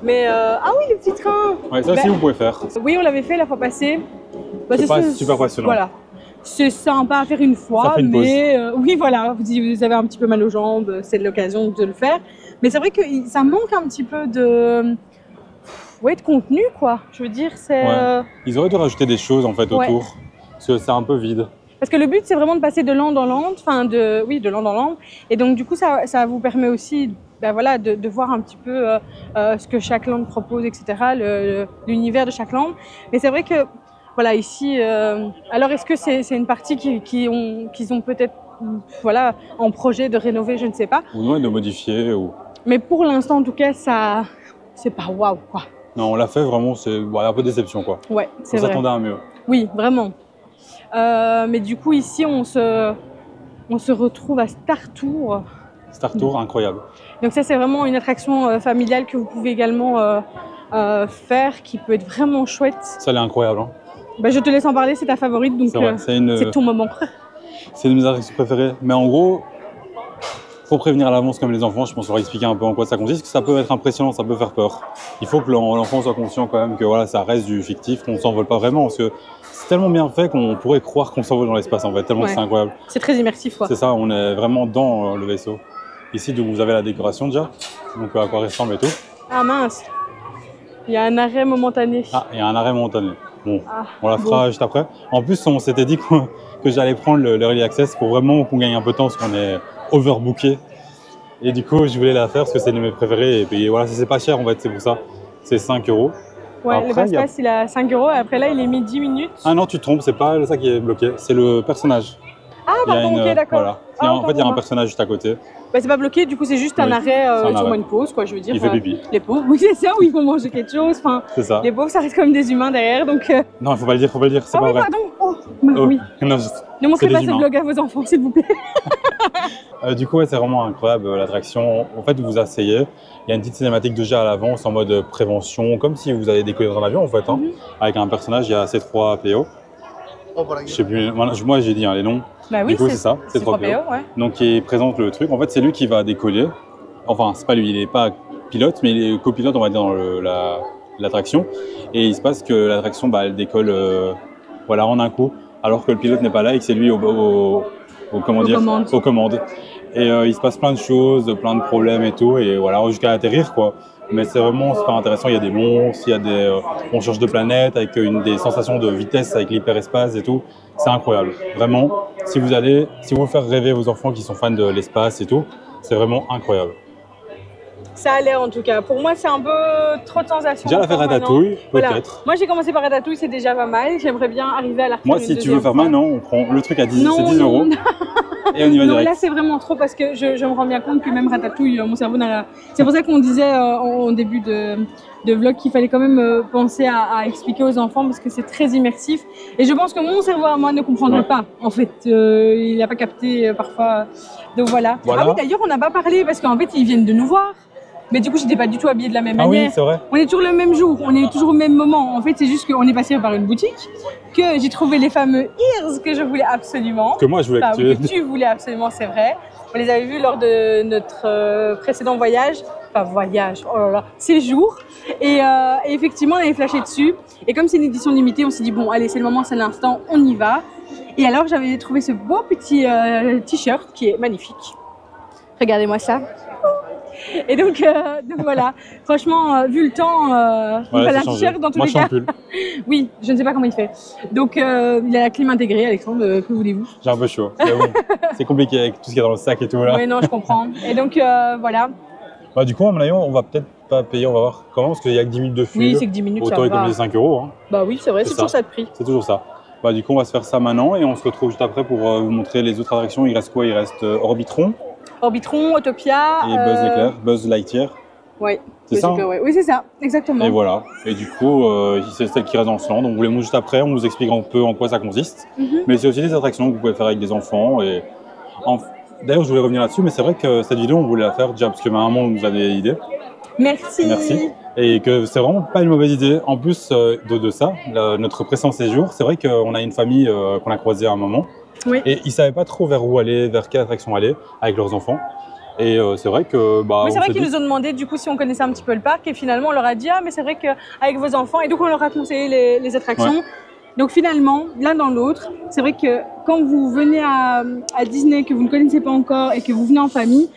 Mais ah oui, le petit train. Ouais, ça aussi, Ben, vous pouvez faire. Oui, on l'avait fait la fois passée. Bah, C'est pas super passionnant. Voilà. C'est sympa à faire une fois, Ça fait une pause. mais oui, voilà, si vous avez un petit peu mal aux jambes, c'est l'occasion de le faire. Mais c'est vrai que ça manque un petit peu de contenu, quoi. Je veux dire, c'est... Ouais. Ils auraient dû rajouter des choses en fait Ouais. autour. Parce que c'est un peu vide. Parce que le but, c'est vraiment de passer de land en land, enfin, de land en land. Et donc, du coup, ça vous permet aussi ben voilà, de voir un petit peu ce que chaque land propose, etc., l'univers de chaque land. Mais c'est vrai que, voilà, ici... alors, est-ce que c'est une partie qu'ils ont peut-être voilà, en projet de rénover, je ne sais pas. Ou non, de modifier. Ou... Mais pour l'instant, en tout cas, ça, c'est pas waouh, quoi. Non, on l'a fait vraiment, c'est un peu déception quoi. Ouais, c'est On vrai. s'attendait à mieux. Oui, vraiment. Mais du coup, ici, on se retrouve à Star Tour. Star Tour, incroyable. Donc ça, c'est vraiment une attraction familiale que vous pouvez également faire, qui peut être vraiment chouette. Ça, elle est incroyable. Hein. Bah, je te laisse en parler, c'est ta favorite, donc C'est vrai, c'est ton moment. c'est une de mes attractions préférées. Mais en gros, faut prévenir à l'avance comme les enfants. Je pense leur expliquer un peu en quoi ça consiste, parce que ça peut être impressionnant, ça peut faire peur. Il faut que l'enfant soit conscient quand même que voilà, ça reste du fictif, qu'on ne s'envole pas vraiment, parce que c'est tellement bien fait qu'on pourrait croire qu'on s'envole dans l'espace en fait, tellement Ouais. c'est incroyable. C'est très immersif, quoi. C'est ça, on est vraiment dans le vaisseau. Ici, donc, vous avez la décoration déjà, donc à quoi ressemble et tout. Ah mince, il y a un arrêt momentané. Ah, il y a un arrêt momentané. Bon, Ah, on la fera juste après. En plus, on s'était dit que j'allais prendre le Early Access pour vraiment qu'on gagne un peu de temps, parce qu'on est overbooké. Et du coup, je voulais la faire parce que c'est une de mes préférées. Et puis voilà, c'est pas cher en fait, c'est pour ça. C'est 5 €. Ouais, Après, le passe-pass, il a 5 €. Après, là, il est mis 10 minutes. Ah non, tu te trompes, c'est pas ça qui est bloqué, c'est le personnage. Ah, Il y a pardon, ok, d'accord. Voilà. Ah, En fait, il y a un pardon. personnage juste à côté. Bah, c'est pas bloqué, du coup, c'est juste un Oui, arrêt, c'est un sûrement arrêt. une pause, quoi, je veux dire. Il fait pipi. Les pauvres, oui, c'est ça, où ils vont manger quelque chose. Enfin, C'est ça. les pauvres, ça reste comme des humains derrière, donc... Non, il faut pas le dire, c'est Ah pas oui, vrai. pardon. Oh, bah, Oh, oui. non, Ne montrez c'est pas des ce humains. vlog à vos enfants, s'il vous plaît. Du coup, ouais, c'est vraiment incroyable l'attraction. En fait, vous vous asseyez, il y a une petite cinématique déjà à l'avance en mode prévention, comme si vous allez décoller dans un avion en fait. Hein. Avec un personnage, il y a C3PO. Je sais plus, moi j'ai dit hein, les noms. Bah oui, Du coup, c'est ça, c'est C3PO. 3PO, ouais. Donc, il présente le truc. En fait, c'est lui qui va décoller. Enfin, c'est pas lui, il est pas pilote, mais il est copilote, on va dire, dans l'attraction. Et il se passe que l'attraction, bah, elle décolle voilà, en un coup, alors que le pilote n'est pas là et que c'est lui comment dire, commandes. aux commandes. Et il se passe plein de choses, plein de problèmes et tout, et voilà, jusqu'à atterrir, quoi. Mais c'est vraiment super intéressant, il y a des monstres, il y a des... on change de planète avec des sensations de vitesse avec l'hyperespace et tout. C'est incroyable. Vraiment, si vous voulez faire rêver vos enfants qui sont fans de l'espace et tout, c'est vraiment incroyable. Ça a l'air, en tout cas. Pour moi, c'est un peu trop de sensations. Déjà la faire Ratatouille, Voilà. peut-être. Moi, j'ai commencé par Ratatouille, c'est déjà pas mal. J'aimerais bien arriver à la refaire Moi, une si tu deuxième veux faire fois. maintenant, on prend le truc à 10, Non, c'est 10 non, €. non. et on y va Non, direct. là c'est vraiment trop parce que je me rends bien compte que même Ratatouille, mon cerveau n'a... C'est pour ça qu'on disait en début de vlog qu'il fallait quand même penser à expliquer aux enfants parce que c'est très immersif. Et je pense que mon cerveau à moi ne comprendrait pas. En fait, il n'a pas capté parfois. Donc voilà. Ah oui, d'ailleurs, on n'a pas parlé parce qu'en fait, ils viennent de nous voir. Mais du coup, j'étais pas du tout habillée de la même manière. Oui, c'est vrai. On est toujours le même jour, on est toujours au même moment. En fait, c'est juste qu'on est passé par une boutique, que j'ai trouvé les fameux ears que je voulais absolument. Que moi, je voulais que tu voulais absolument, c'est vrai. On les avait vus lors de notre précédent voyage. Enfin, voyage, oh là là, séjour. Et effectivement, on avait flashé dessus. Et comme c'est une édition limitée, on s'est dit, bon, allez, c'est le moment, c'est l'instant, on y va. Et alors, j'avais trouvé ce beau petit t-shirt qui est magnifique. Regardez-moi ça. Et donc voilà, franchement, vu le temps, il fallait un t-shirt dans tous les cas. Oui, je ne sais pas comment il fait. Donc, il a la clim intégrée, Alexandre, que voulez-vous? J'ai un peu chaud, c'est compliqué avec tout ce qu'il y a dans le sac et tout là. Oui, non, je comprends. Et donc, voilà. Bah, du coup, à mon avis, on va peut-être pas payer, on va voir comment, parce qu'il y a que 10 minutes de fil. Oui, c'est que 10 minutes, autant économiser 5 €. Hein. Bah oui, c'est vrai, c'est toujours ça de prix. C'est toujours ça. Bah, du coup, on va se faire ça maintenant et on se retrouve juste après pour vous montrer les autres attractions. Il reste quoi? Il reste Orbitron. Orbitron, Autopia. Et Buzz l'éclair, Buzz Lightyear. Ouais. C'est ça, super, ouais. Oui, c'est ça, exactement. Et voilà. Et du coup, c'est celle qui reste dans ce land. On vous les montre juste après, on vous explique un peu en quoi ça consiste. Mais c'est aussi des attractions que vous pouvez faire avec des enfants. Et d'ailleurs, je voulais revenir là-dessus, mais c'est vrai que cette vidéo, on voulait la faire déjà parce que ma maman nous a des idées. Merci. Merci. Et que c'est vraiment pas une mauvaise idée. En plus de ça, notre précédent séjour, c'est vrai qu'on a une famille qu'on a croisée à un moment. Oui. Et ils savaient pas trop vers où aller, vers quelle attraction aller avec leurs enfants. Et c'est vrai que... Bah, oui, c'est vrai qu'ils nous ont demandé du coup si on connaissait un petit peu le parc et finalement on leur a dit ah mais c'est vrai qu'avec vos enfants et donc on leur a conseillé les attractions. Ouais. Donc finalement, l'un dans l'autre, c'est vrai que quand vous venez à Disney que vous ne connaissez pas encore et que vous venez en famille,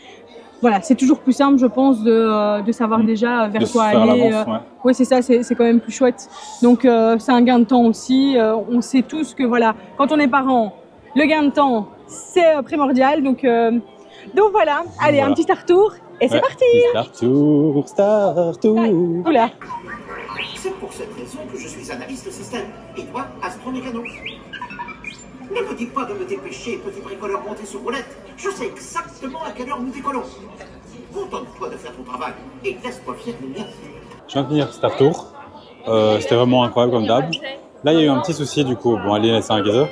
voilà, c'est toujours plus simple je pense de savoir déjà vers quoi aller. Oui c'est ça, c'est quand même plus chouette. Donc c'est un gain de temps aussi. On sait tous que voilà, quand on est parents, le gain de temps c'est primordial. Donc voilà, allez, voilà. Un petit Star Tour et c'est parti. Star Tour. Oula. C'est pour cette raison que je suis analyste système et toi, astromécano. Ne me dis pas de me dépêcher, petit bricoleur monté sur roulette. Je sais exactement à quelle heure nous décollons. Contente-toi de faire ton travail et laisse-moi faire le mien. Je viens de finir Star Tour. C'était vraiment incroyable comme d'hab. Là, il y a eu un petit souci du coup. Bon, allez, c'est un geyser.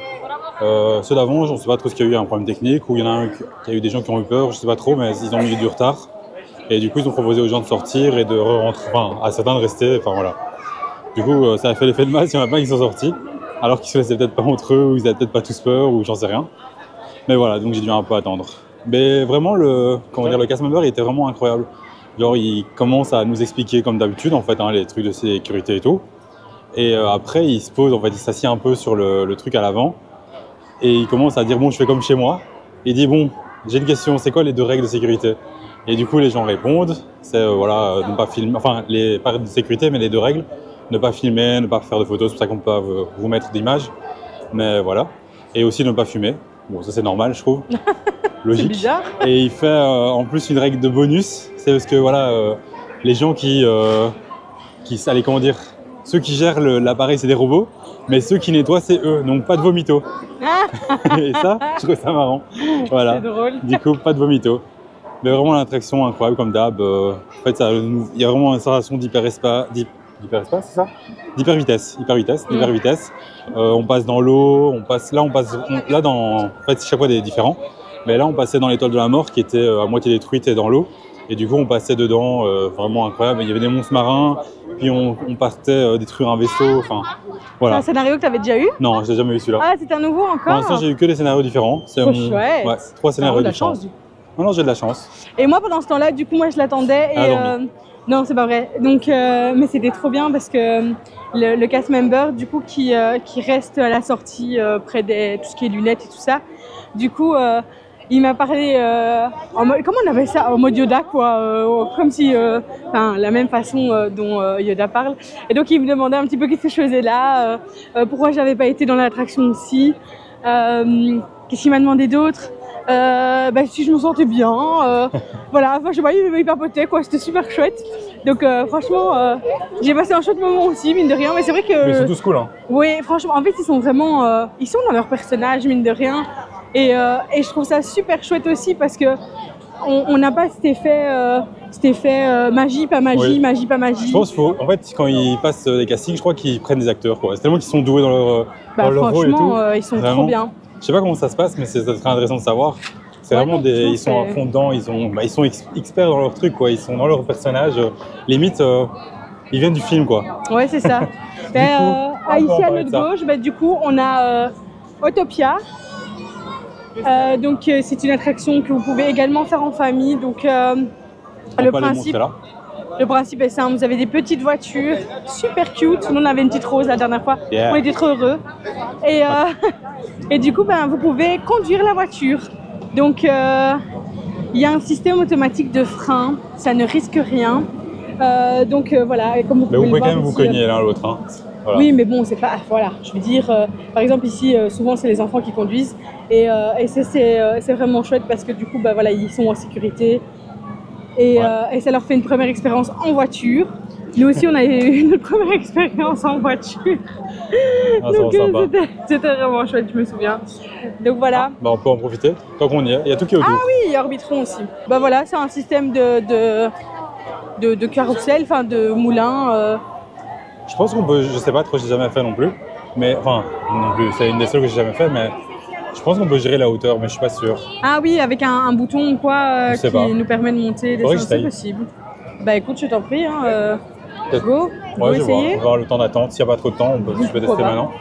Ceux d'avant, je ne sais pas trop ce qu'il y a eu, un problème technique ou il y en a un qui a eu des gens qui ont eu peur, je ne sais pas trop, mais ils ont mis du retard. Et du coup, ils ont proposé aux gens de sortir et de rentrer, enfin, à certains de rester, enfin voilà. Du coup, ça a fait l'effet de masse, il y en a plein qui sont sortis, alors qu'ils se laissaient peut-être pas entre eux, ou ils n'avaient peut-être pas tous peur, ou j'en sais rien. Mais voilà, donc j'ai dû un peu attendre. Mais vraiment, le cast member, il était vraiment incroyable. Genre, il commence à nous expliquer comme d'habitude, en fait, hein, les trucs de sécurité et tout. Et après, il se pose, en fait, il s'assied un peu sur le truc à l'avant. Et il commence à dire, bon, je fais comme chez moi. Il dit, bon, j'ai une question, c'est quoi les 2 règles de sécurité? Et du coup, les gens répondent, c'est voilà, ne pas filmer, enfin, pas de sécurité, mais les 2 règles. Ne pas filmer, ne pas faire de photos, c'est pour ça qu'on peut vous mettre d'images. Mais voilà. Et aussi ne pas fumer. Bon, ça c'est normal, je trouve. Logique. C'est bizarre. Et il fait en plus une règle de bonus. C'est parce que voilà, les gens allez, comment dire, ceux qui gèrent l'appareil, c'est des robots. Mais ceux qui nettoient, c'est eux. Donc pas de vomito. Et ça, je trouve ça marrant. Voilà. C'est drôle. Du coup, pas de vomito. Mais vraiment l'attraction incroyable comme d'hab. En fait, il y a vraiment une sensation d'hyperespace, c'est ça? Hyper vitesse. On passe dans l'eau, là dans, en fait chaque fois des différents. Mais là on passait dans l'étoile de la mort qui était à moitié détruite et dans l'eau. Et du coup on passait dedans, vraiment incroyable. Il y avait des monstres marins, puis on partait détruire un vaisseau. Enfin voilà. C'est un scénario que tu avais déjà eu? Non, je l'ai jamais eu celui-là. Ah, c'est un nouveau encore? Pour l'instant j'ai eu que des scénarios différents. C'est chouette. Ouais, 3 scénarios différents. Non, j'ai de la chance. Et moi pendant ce temps-là, du coup moi je l'attendais et non, c'est pas vrai. Donc, mais c'était trop bien parce que le cast member, du coup, qui reste à la sortie près de tout ce qui est lunettes et tout ça, du coup, il m'a parlé en mode, comment on appelle ça, en mode Yoda, quoi, comme si, enfin, la même façon dont Yoda parle. Et donc, il me demandait un petit peu qu'est-ce que je faisais là, pourquoi j'avais pas été dans l'attraction aussi, qu'est-ce qu'il m'a demandé d'autre. Si je me sentais bien, voilà, enfin je sais pas, il papotait quoi, c'était super chouette. Donc franchement, j'ai passé un chouette moment aussi, mine de rien, mais c'est vrai que... Mais ils sont tous cool, hein. Oui, franchement, en fait ils sont vraiment, ils sont dans leur personnage, mine de rien. Et je trouve ça super chouette aussi parce que on n'a pas cet effet magie, pas magie, Oui. magie, pas magie. Je pense qu'il faut, en fait, quand ils passent des castings, je crois qu'ils prennent des acteurs, quoi. C'est tellement qu'ils sont doués dans leur rôle et tout. Franchement, ils sont Vraiment. trop bien. Je sais pas comment ça se passe, mais ça serait intéressant de savoir. C'est Ouais, vraiment non, ils sont à c'est- fond dedans, ils sont experts dans leur truc, quoi. Ils sont dans leur personnage. Limite, ils viennent du film, quoi. Ouais, c'est ça. on peut en Ici à parler notre de ça. gauche, du coup, on a Autopia. Donc, c'est une attraction que vous pouvez également faire en famille. Donc, On le peut aller montrer là. principe est simple. Vous avez des petites voitures super cute. Nous, on avait une petite rose la dernière fois. Yeah. On était trop heureux. Et, et du coup, vous pouvez conduire la voiture. Donc, il y a un système automatique de frein. Ça ne risque rien. Donc, voilà. Et comme vous Mais pouvez vous pouvez le quand même voir vous ici, cogner l'un l'autre. Hein. Voilà. Oui, mais bon, c'est pas. Voilà, je veux dire, par exemple, ici, souvent, c'est les enfants qui conduisent. Et c'est vraiment chouette parce que du coup, voilà, ils sont en sécurité. Et ça leur fait une première expérience en voiture. Nous aussi, on a eu notre première expérience en voiture. Ah, Donc, c'est sympa. c'était vraiment chouette, je me souviens. Donc voilà. Bah, on peut en profiter tant qu'on y est. Il y a tout qui est autour. Ah oui, Orbitron aussi. Voilà, c'est un système de carrousel, enfin de moulin. Je pense qu'on peut, je sais pas trop, j'ai jamais fait non plus. Mais enfin, non plus, c'est une des seules que j'ai jamais fait, mais je pense qu'on peut gérer la hauteur, mais je suis pas sûr. Ah oui, avec un bouton ou quoi Je sais qui pas. nous permet de monter, Faudrait que descendre, c'est j'essaye. possible. Bah écoute, je t'en prie, Peut-être- go, Ouais, je vais voir. essayer. On va voir le temps d'attente. S'il n'y a pas trop de temps, je peux Pourquoi tester pas. maintenant.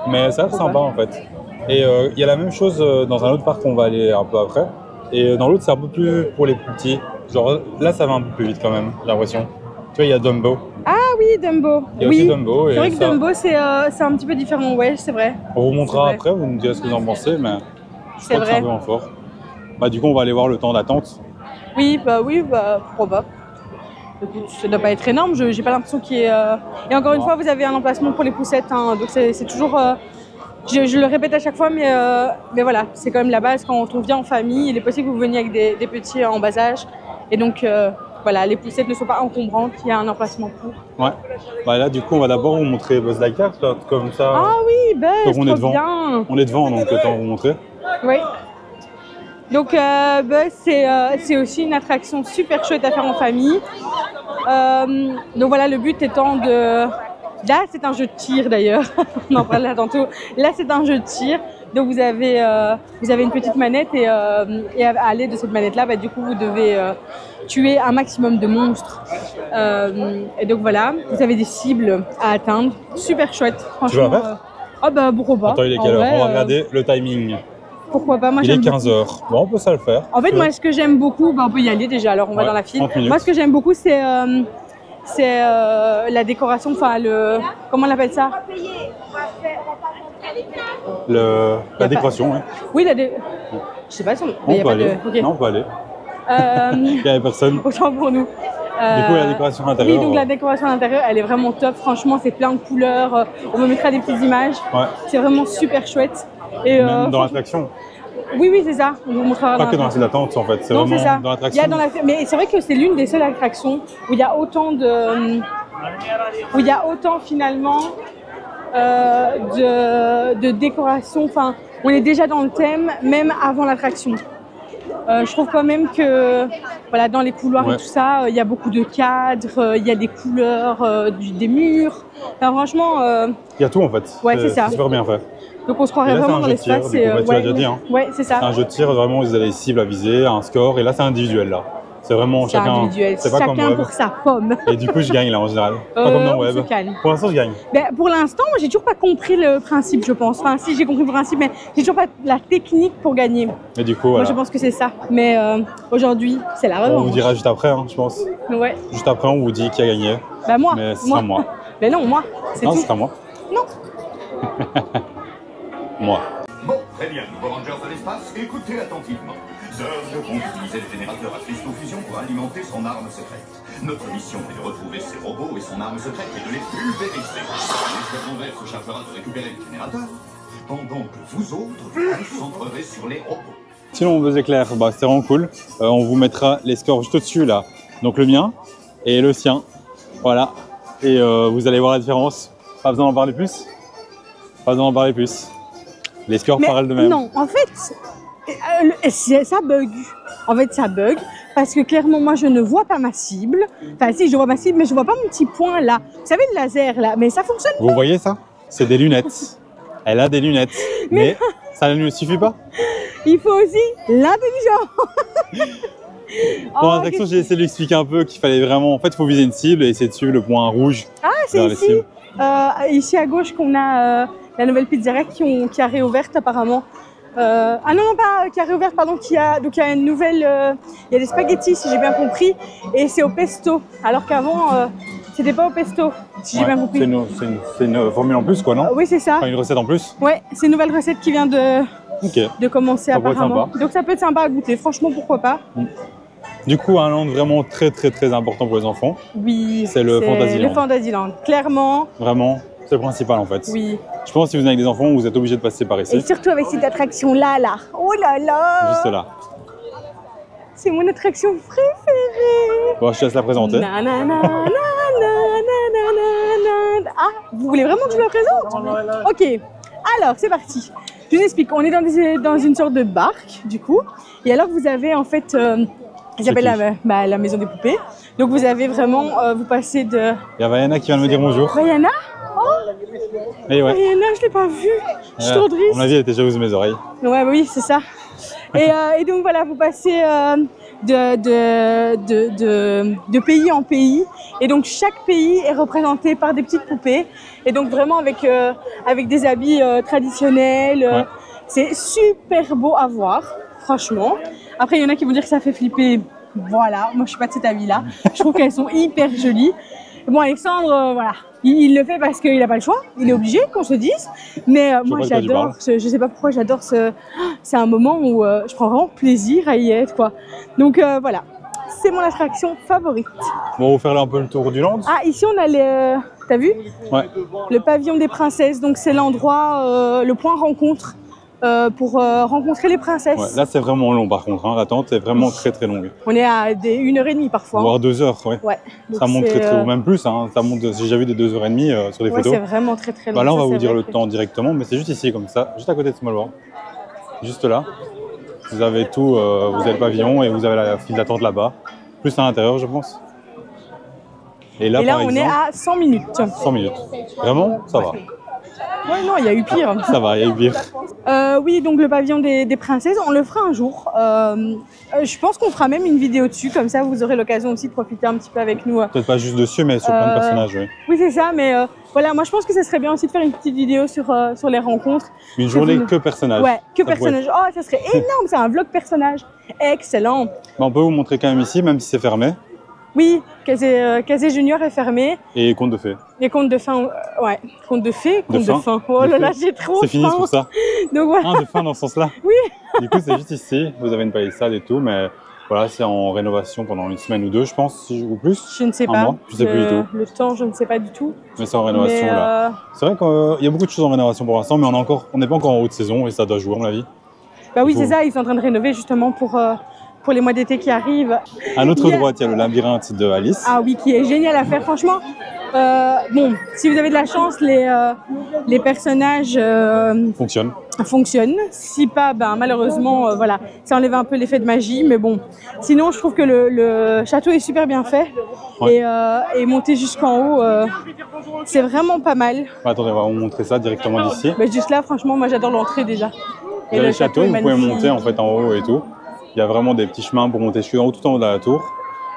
Mais ça a l'air Pourquoi sympa en fait. Et il y a la même chose dans un autre parc qu'on va aller un peu après. Et dans l'autre, c'est un peu plus pour les plus petits. Genre là, ça va un peu plus vite quand même, j'ai l'impression. Tu vois, il y a Dumbo. Ah oui, Dumbo. Il y a Oui, aussi Dumbo. c'est Et vrai que ça, Dumbo, c'est un petit peu différent, ouais, c'est vrai. on vous C'est montrera vrai. après, vous me direz ce que vous en pensez, mais je C'est crois que c'est un vrai. peu en fort. Bah, du coup, on va aller voir le temps d'attente. Oui, pourquoi pas. Écoute, ça doit pas être énorme, j'ai pas l'impression qu'il y ait... Et encore une fois, vous avez un emplacement pour les poussettes, hein, donc c'est toujours... je le répète à chaque fois, mais voilà, c'est quand même la base. Quand on vient en famille, il est possible que vous veniez avec des petits en bas âge. Et donc, voilà, les poussettes ne sont pas encombrantes, il y a un emplacement pour. Ouais. Bah, là, du coup, on va d'abord vous montrer Buzz Lightyear, comme ça. Ah oui, Donc, on est trop devant. bien. On est devant, donc autant vous montrer. Oui. Donc, Buzz, c'est aussi une attraction super chouette à faire en famille. Donc voilà, le but étant de... Là, c'est un jeu de tir d'ailleurs. On en parlera tantôt. Là, c'est un jeu de tir. Donc, vous avez une petite manette et à l'aide de cette manette-là, du coup, vous devez tuer un maximum de monstres. Et donc, voilà, vous avez des cibles à atteindre. Super chouette. Franchement. Tu veux la faire Ah bah, pourquoi pas. Attends, il est En quelle heure? vrai, On va regarder le timing. Pourquoi pas. Moi, Il est j'aime 15h. Bon, on peut ça le faire. en fait, moi, ce que j'aime beaucoup, on peut y aller déjà, alors on va Ouais, dans la file. 30 minutes. Moi, ce que j'aime beaucoup, c'est la décoration, enfin, comment on appelle ça? La décoration, oui. Oui, je sais pas si on... On y a peut pas aller. de... ok. Non, on peut aller. Euh, Il n'y avait personne. Autant pour nous. Du coup, la décoration intérieure. Oui, donc la décoration à l'intérieur, elle est vraiment top. Franchement, c'est plein de couleurs. On vous mettra des petites images. Ouais. C'est vraiment super chouette. Et, Même dans franchement- l'attraction. Oui, c'est ça. On vous montrera Pas dans que dans la- la salle d'attente, en fait. C'est Non, vraiment c'est ça. dans Il y l'attraction. a dans la... Mais c'est vrai que c'est l'une des seules attractions où il y a autant finalement de décoration. Enfin, on est déjà dans le thème même avant l'attraction. Je trouve quand même que voilà, dans les couloirs Ouais. et tout ça, il y a beaucoup de cadres, il y a des couleurs, des murs. Enfin, franchement, Il y a tout, en fait. Ouais, c'est ça. C'est super bien fait. donc on se croirait Et là, c'est vraiment un dans jeu de tir, l'espace. du coup, tu l'as déjà dit, hein. Ouais, c'est ça. C'est un jeu de tir, vraiment, ils ont des cibles à viser, un score. Et là, c'est individuel, là. C'est vraiment C'est chacun. individuel. C'est pas comme Chacun web. pour sa pomme. Et du coup, je gagne, là, en général. Pas comme dans on web. se calme. Pour l'instant, je gagne. Ben, pour l'instant, moi, j'ai toujours pas compris le principe, je pense. Enfin, si j'ai compris le principe, mais j'ai toujours pas la technique pour gagner. Et du coup, Moi, voilà. je pense que c'est ça. Mais aujourd'hui, c'est la On revanche. vous dira juste après, hein, je pense. Ouais. Juste après, on vous dit qui a gagné. Bah moi. Mais ce sera moi. Mais non, moi. C'est Non, tout. ce sera moi. Non. Moi. Bon, très bien, nouveau Rangers de l'espace, écoutez attentivement. Zeus compte utiliser le générateur à cristaux-fusion pour alimenter son arme secrète. Notre mission est de retrouver ses robots et son arme secrète et de les pulvériser. L'escadron vert se chargera de récupérer le générateur, pendant que vous autres, vous concentrerez sur les robots. Sinon, Buzz Éclair, bah, c'est vraiment cool. On vous mettra les scores juste au-dessus, là. Donc le mien et le sien. Voilà. Et vous allez voir la différence. Pas besoin d'en parler plus. Pas besoin d'en parler plus. Les scores Mais parlent de même. non, en fait, Ça bug. En fait, ça bug parce que clairement, moi, je ne vois pas ma cible. Enfin, si, je vois ma cible, mais je vois pas mon petit point là. Vous savez, le laser là, mais ça fonctionne. Vous voyez ça? C'est des lunettes. Elle a des lunettes. Mais ça ne suffit pas. Il faut aussi l'intelligence. Pour l'attraction, j'ai essayé de lui expliquer un peu qu'il fallait vraiment. En fait, il faut viser une cible et essayer de suivre le point rouge. Ah, c'est ici. Ici à gauche qu'on a la nouvelle pizzeria qui a réouverte apparemment. Ah non, non, pas qui a réouvert, pardon, donc il y a une nouvelle, il y a des spaghettis si j'ai bien compris, et c'est au pesto, alors qu'avant c'était pas au pesto, si j'ai bien compris. C'est une formule en plus quoi, non? Oui, c'est ça. Enfin, une recette en plus? Ouais, c'est une nouvelle recette qui vient de commencer ça apparemment. Donc ça peut être sympa à goûter, franchement pourquoi pas. Du coup, un land vraiment très important pour les enfants. Oui, c'est le Fantasyland. Le Fantasyland, clairement. Vraiment, c'est le principal en fait. Oui. Je pense que si vous avez des enfants, vous êtes obligé de passer par ici. Et surtout avec cette attraction là. Oh là là. Juste là. C'est mon attraction préférée. Bon, je te laisse la présenter. Ah, vous voulez vraiment que je la présente? Ok, alors c'est parti. Je vous explique, on est dans une sorte de barque du coup. Et alors vous avez en fait, ça s'appelle la maison des poupées. Donc vous avez vraiment, vous passez de... Il y a Vaiana qui vient de me dire bonjour. Vaiana? Et ouais. Vaiana, je l'ai pas vue. Je suis trop triste. À mon avis, elle était jalouse de mes oreilles. Ouais, oui, c'est ça. Et donc voilà, vous passez de pays en pays. Et donc chaque pays est représenté par des petites poupées. Et donc vraiment avec des habits traditionnels. Ouais. C'est super beau à voir, franchement. Après, il y en a qui vont dire que ça fait flipper. Voilà, moi je suis pas de cet avis-là. Je trouve qu'elles sont hyper jolies. Bon, Alexandre, voilà, il le fait parce qu'il n'a pas le choix, il est obligé qu'on se dise. Mais moi j'adore, je sais pas pourquoi j'adore c'est un moment où je prends vraiment plaisir à y être, quoi. Donc voilà, c'est mon attraction favorite. Bon, on va vous faire un peu le tour du land. Ah, ici on a t'as vu? Ouais. Le pavillon des princesses, donc c'est l'endroit, le point rencontre. Pour rencontrer les princesses. Ouais, là c'est vraiment long par contre, hein. L'attente est vraiment très longue. On est à 1h30 parfois. Voire 2 heures, ouais. Ça monte très haut, même plus, hein. Ça monte, j'ai déjà vu des 2h30 sur des photos. C'est vraiment très long. Bah là on va vous dire le temps directement, mais c'est juste ici comme ça, juste à côté de Small World. Juste là. Vous avez tout, vous avez le pavillon et vous avez la file d'attente là-bas. Plus à l'intérieur je pense. Et là, par on exemple, est à 100 minutes. 100 minutes. Vraiment, ça va. Ouais, non, il y a eu pire. Ça va, il y a eu pire. Oui, donc le pavillon des princesses, on le fera un jour. Je pense qu'on fera même une vidéo dessus, comme ça vous aurez l'occasion aussi de profiter un petit peu avec nous. Peut-être pas juste dessus, mais sur plein de personnages, oui. Oui, c'est ça, mais voilà, moi je pense que ça serait bien aussi de faire une petite vidéo sur les rencontres. Une journée que personnages. Ouais, que personnages. Oh, ça serait énorme, c'est un vlog personnage. Excellent. Bah, on peut vous montrer quand même ici, même si c'est fermé. Oui, Casé Junior est fermé. Et Contes de Fées. Et Contes de Fin, ouais. Contes de Fées, Contes de Fin. Oh là là, j'ai trop faim. C'est fini pour ça. Donc voilà. De fin dans ce sens-là. Oui. Du coup, c'est juste ici. Vous avez une palissade et tout, mais voilà, c'est en rénovation pendant une semaine ou deux, je pense, ou plus. Je ne sais pas. Un mois, je sais plus du tout. Le temps, je ne sais pas du tout. Mais c'est en rénovation là. C'est vrai qu'il y a beaucoup de choses en rénovation pour l'instant, mais on n'est pas encore en haute saison et ça doit jouer, à mon avis. Bah oui, c'est ça. Ils sont en train de rénover justement pour les mois d'été qui arrivent. À notre droite, il y a le labyrinthe de Alice. Ah oui, qui est génial à faire, franchement. Bon, si vous avez de la chance, les personnages fonctionnent. Si pas, ben malheureusement, voilà, ça enlève un peu l'effet de magie. Mais bon, sinon, je trouve que le château est super bien fait. Ouais. Et monter jusqu'en haut, c'est vraiment pas mal. Attendez, on va vous montrer ça directement d'ici. Bah, juste là, franchement, moi j'adore l'entrée déjà. Et le château, vous pouvez monter en fait en haut et tout. Il y a vraiment des petits chemins pour monter jusqu'en haut, tout en haut de la tour.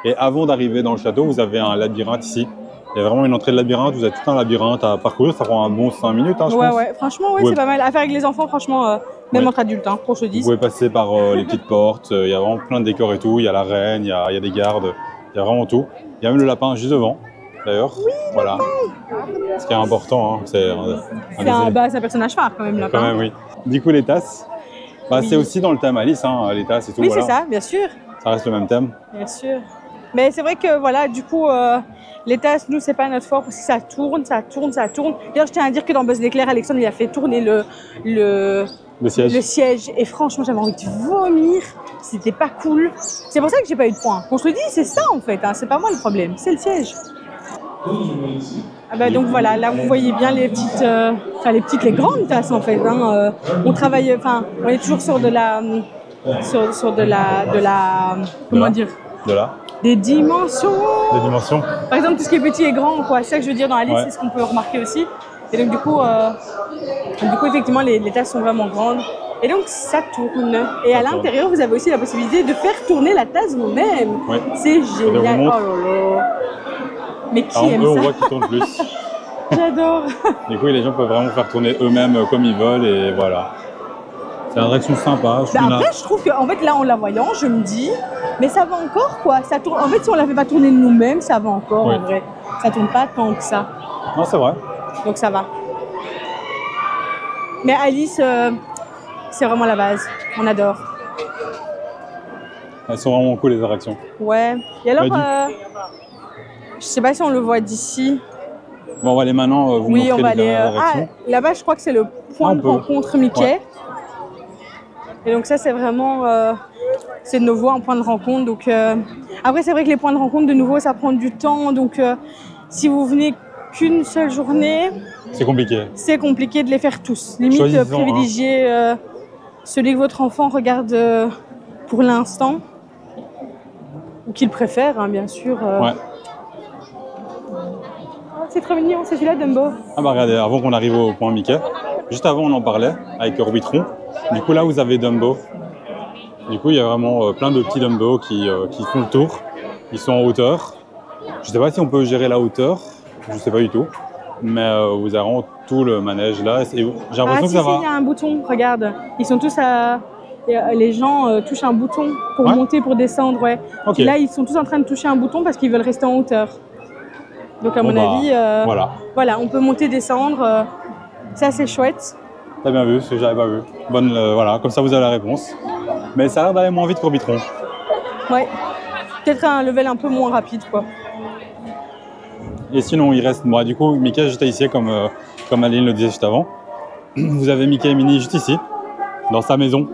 Et avant d'arriver dans le château, vous avez un labyrinthe ici. Il y a vraiment une entrée de labyrinthe, vous avez tout un labyrinthe à parcourir, ça prend un bon 5 minutes, hein, je pense. Ouais, franchement, c'est pas mal. À faire avec les enfants, franchement, même entre adultes, hein, qu'on se dise. Vous pouvez passer par les petites portes, il y a vraiment plein de décors et tout. Il y a la reine, il y a des gardes, il y a vraiment tout. Il y a même le lapin juste devant, d'ailleurs. Oui, voilà. Ce qui est important, hein, c'est un personnage phare quand même, le lapin. Quand même, oui. Du coup, les tasses. Bah, c'est aussi dans le thème Alice, hein, les tasses et tout. Oui, voilà. c'est ça, bien sûr. Ça reste le même thème. Bien sûr. Mais c'est vrai que, voilà, du coup, les tasses, nous, c'est pas notre fort parce que ça tourne. D'ailleurs, je tiens à dire que dans Buzz l'éclair, Alexandre, il a fait tourner le siège. Et franchement, j'avais envie de vomir. C'était pas cool. C'est pour ça que j'ai pas eu de points. On se le dit, c'est ça, en fait. Hein. C'est pas moi le problème, c'est le siège. Ah bah donc voilà, là vous voyez bien les petites, les grandes tasses en fait. Hein, on travaille, on est toujours sur de la, comment dire, De là. des dimensions. Des dimensions. Par exemple, tout ce qui est petit et grand, quoi. C'est ça que je veux dire dans la liste, c'est ce qu'on peut remarquer aussi. Et donc du coup effectivement, les tasses sont vraiment grandes. Et donc ça tourne. Et à l'intérieur, vous avez aussi la possibilité de faire tourner la tasse vous-même. Ouais. C'est génial. Oh là là. Mais qui aime ça? On voit qu'ils tournent plus. J'adore. Du coup, les gens peuvent vraiment faire tourner eux-mêmes comme ils veulent et voilà. C'est une attraction sympa. Après, je trouve qu'en fait, là, en la voyant, je me dis, mais ça va encore quoi. Ça tourne. En fait, si on la fait pas tourner de nous-mêmes, ça va encore en vrai. Ça tourne pas tant que ça. Non, c'est vrai. Donc ça va. Mais Alice, c'est vraiment la base. On adore. Elles sont vraiment cool les attractions. Ouais. Et alors, je sais pas si on le voit d'ici. Bon, on va aller maintenant vous montrer on va les aller. Là-bas, je crois que c'est le point de rencontre Mickey. Ouais. Et donc ça, c'est vraiment, c'est de nouveau un point de rencontre. Donc après, c'est vrai que les points de rencontre, de nouveau, ça prend du temps. Donc si vous venez qu'une seule journée, c'est compliqué. C'est compliqué de les faire tous. Limite, privilégier celui que votre enfant regarde pour l'instant, ou qu'il préfère, hein, bien sûr. Ouais. C'est trop mignon, c'est celui-là, Dumbo. Ah bah regardez, avant qu'on arrive au point Mickey, juste avant on en parlait avec Orbitron. Du coup là vous avez Dumbo. Du coup il y a vraiment plein de petits Dumbo qui font le tour. Ils sont en hauteur. Je sais pas si on peut gérer la hauteur, je sais pas du tout. Mais vous avez vraiment tout le manège là. J'ai l'impression que ça va. Il y a un bouton, regarde. Ils sont tous à... Les gens touchent un bouton pour monter, pour descendre, ouais. Okay. Là ils sont tous en train de toucher un bouton parce qu'ils veulent rester en hauteur. Donc à mon avis, voilà, on peut monter, descendre. Ça c'est chouette. T'as bien vu, ce que j'avais pas vu. Bonne, voilà, comme ça vous avez la réponse. Mais ça a l'air d'aller moins vite qu'Orbitron. Ouais, peut-être un level un peu moins rapide, quoi. Et sinon, il reste, du coup, Mickey juste ici, comme Aline le disait juste avant. Vous avez Mickey et Minnie juste ici, dans sa maison.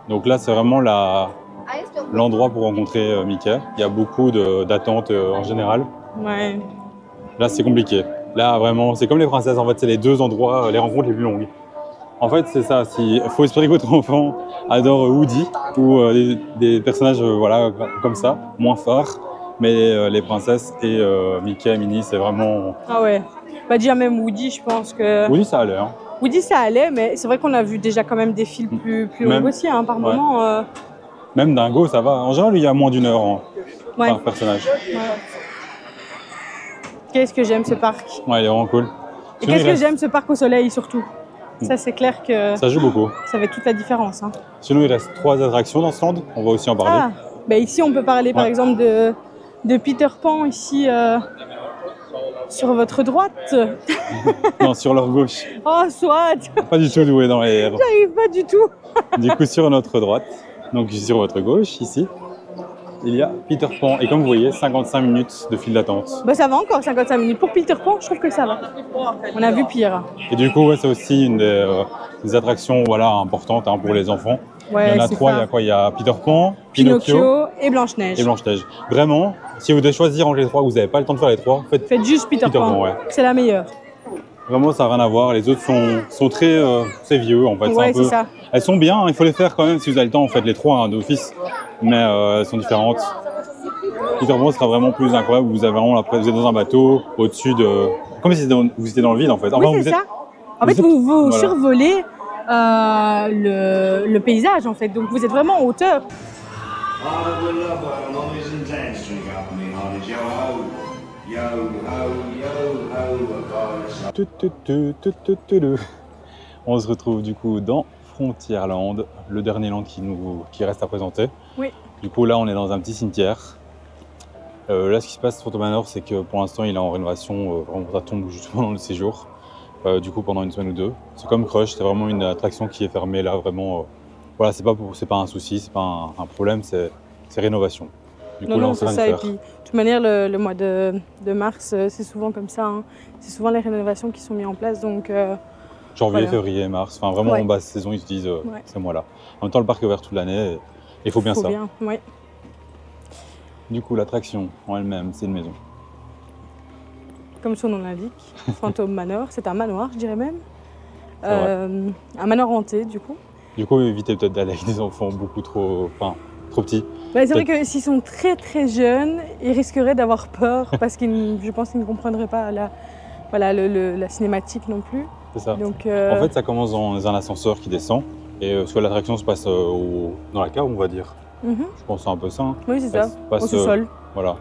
Donc là, c'est vraiment l'endroit pour rencontrer Mickey. Il y a beaucoup d'attentes en général. Ouais. Là, c'est compliqué. Là, vraiment, c'est comme les princesses. En fait, c'est les deux endroits, les rencontres les plus longues. En fait, c'est ça. Il faut espérer que votre enfant adore Woody ou des personnages comme ça, moins phares. Mais les princesses et Mickey et Minnie, c'est vraiment... Ah ouais. Bah déjà même Woody, je pense que... Woody, ça allait. Hein. Woody, ça allait, mais c'est vrai qu'on a vu déjà quand même des films plus longs aussi, hein, par moment. Même Dingo, ça va. En général, il y a moins d'une heure par personnage. Ouais. Qu'est-ce que j'aime ce parc. Ouais, il est vraiment cool. Et qu'est-ce que j'aime ce parc au soleil, surtout. Ça, c'est clair que... Ça joue beaucoup. Ça fait toute la différence. Hein. Sinon, il reste 3 attractions dans ce land. On va aussi en parler. Ah, bah ici, on peut parler, par exemple, de Peter Pan, ici, sur votre droite. Non, sur leur gauche. Oh, soit. Pas du tout doué dans les airs. J'arrive pas du tout. Du coup, sur notre droite, donc sur votre gauche, ici, il y a Peter Pan. Et comme vous voyez, 55 minutes de file d'attente. Bah ça va encore, 55 minutes. Pour Peter Pan, je trouve que ça va. On a vu pire. Et du coup, c'est aussi une des attractions importantes pour les enfants. Ouais, il y en a 3, il y a quoi? Il y a Peter Pan, Pinocchio et Blanche-Neige. Vraiment, si vous devez choisir entre les 3, vous n'avez pas le temps de faire les 3, faites juste Peter Pan. Ouais. C'est la meilleure. Vraiment, ça n'a rien à voir. Les autres sont très c'est vieux, en fait. Ouais, c'est ça. Elles sont bien, il faut les faire quand même si vous avez le temps, en fait, les 3 d'office. Mais elles sont différentes. Peter Pan sera vraiment plus incroyable. Vous êtes dans un bateau, au-dessus de... Comme si vous étiez dans le vide, en fait. Enfin, oui, c'est ça. En fait, vous survolez le paysage, en fait. Donc, vous êtes vraiment en hauteur. On se retrouve du coup dans Frontierland, le dernier land qui reste à présenter. Oui. Du coup là on est dans un petit cimetière. Là ce qui se passe sur Phantom Manor, c'est que pour l'instant il est en rénovation, vraiment ça tombe juste pendant le séjour. Du coup pendant une semaine ou deux. C'est comme Crush, c'est vraiment une attraction qui est fermée là, vraiment. Voilà, c'est pas un souci, c'est pas un problème, c'est rénovation. Du coup, non, c'est ça. Et puis, de toute manière, le mois de mars, c'est souvent comme ça. Hein. C'est souvent les rénovations qui sont mises en place. Donc, janvier, février, mars. Enfin, vraiment, en basse saison, ils se disent ces mois-là. En même temps, le parc est ouvert toute l'année. Et il faut bien ça. Ouais. Du coup, l'attraction en elle-même, c'est une maison. comme son nom l'indique, Phantom Manor. C'est un manoir, je dirais même. Un manoir hanté, du coup. Du coup, évitez peut-être d'aller avec des enfants beaucoup trop petits. Bah, c'est vrai que s'ils sont très très jeunes, ils risqueraient d'avoir peur parce qu'ils, je pense qu'ils ne comprendraient pas la cinématique non plus. C'est ça. Donc, En fait, ça commence dans un ascenseur qui descend et soit l'attraction se passe dans la cave, on va dire. Je pense que c'est un peu ça. Hein. Oui, c'est ça, Passe, au sous-sol. Voilà.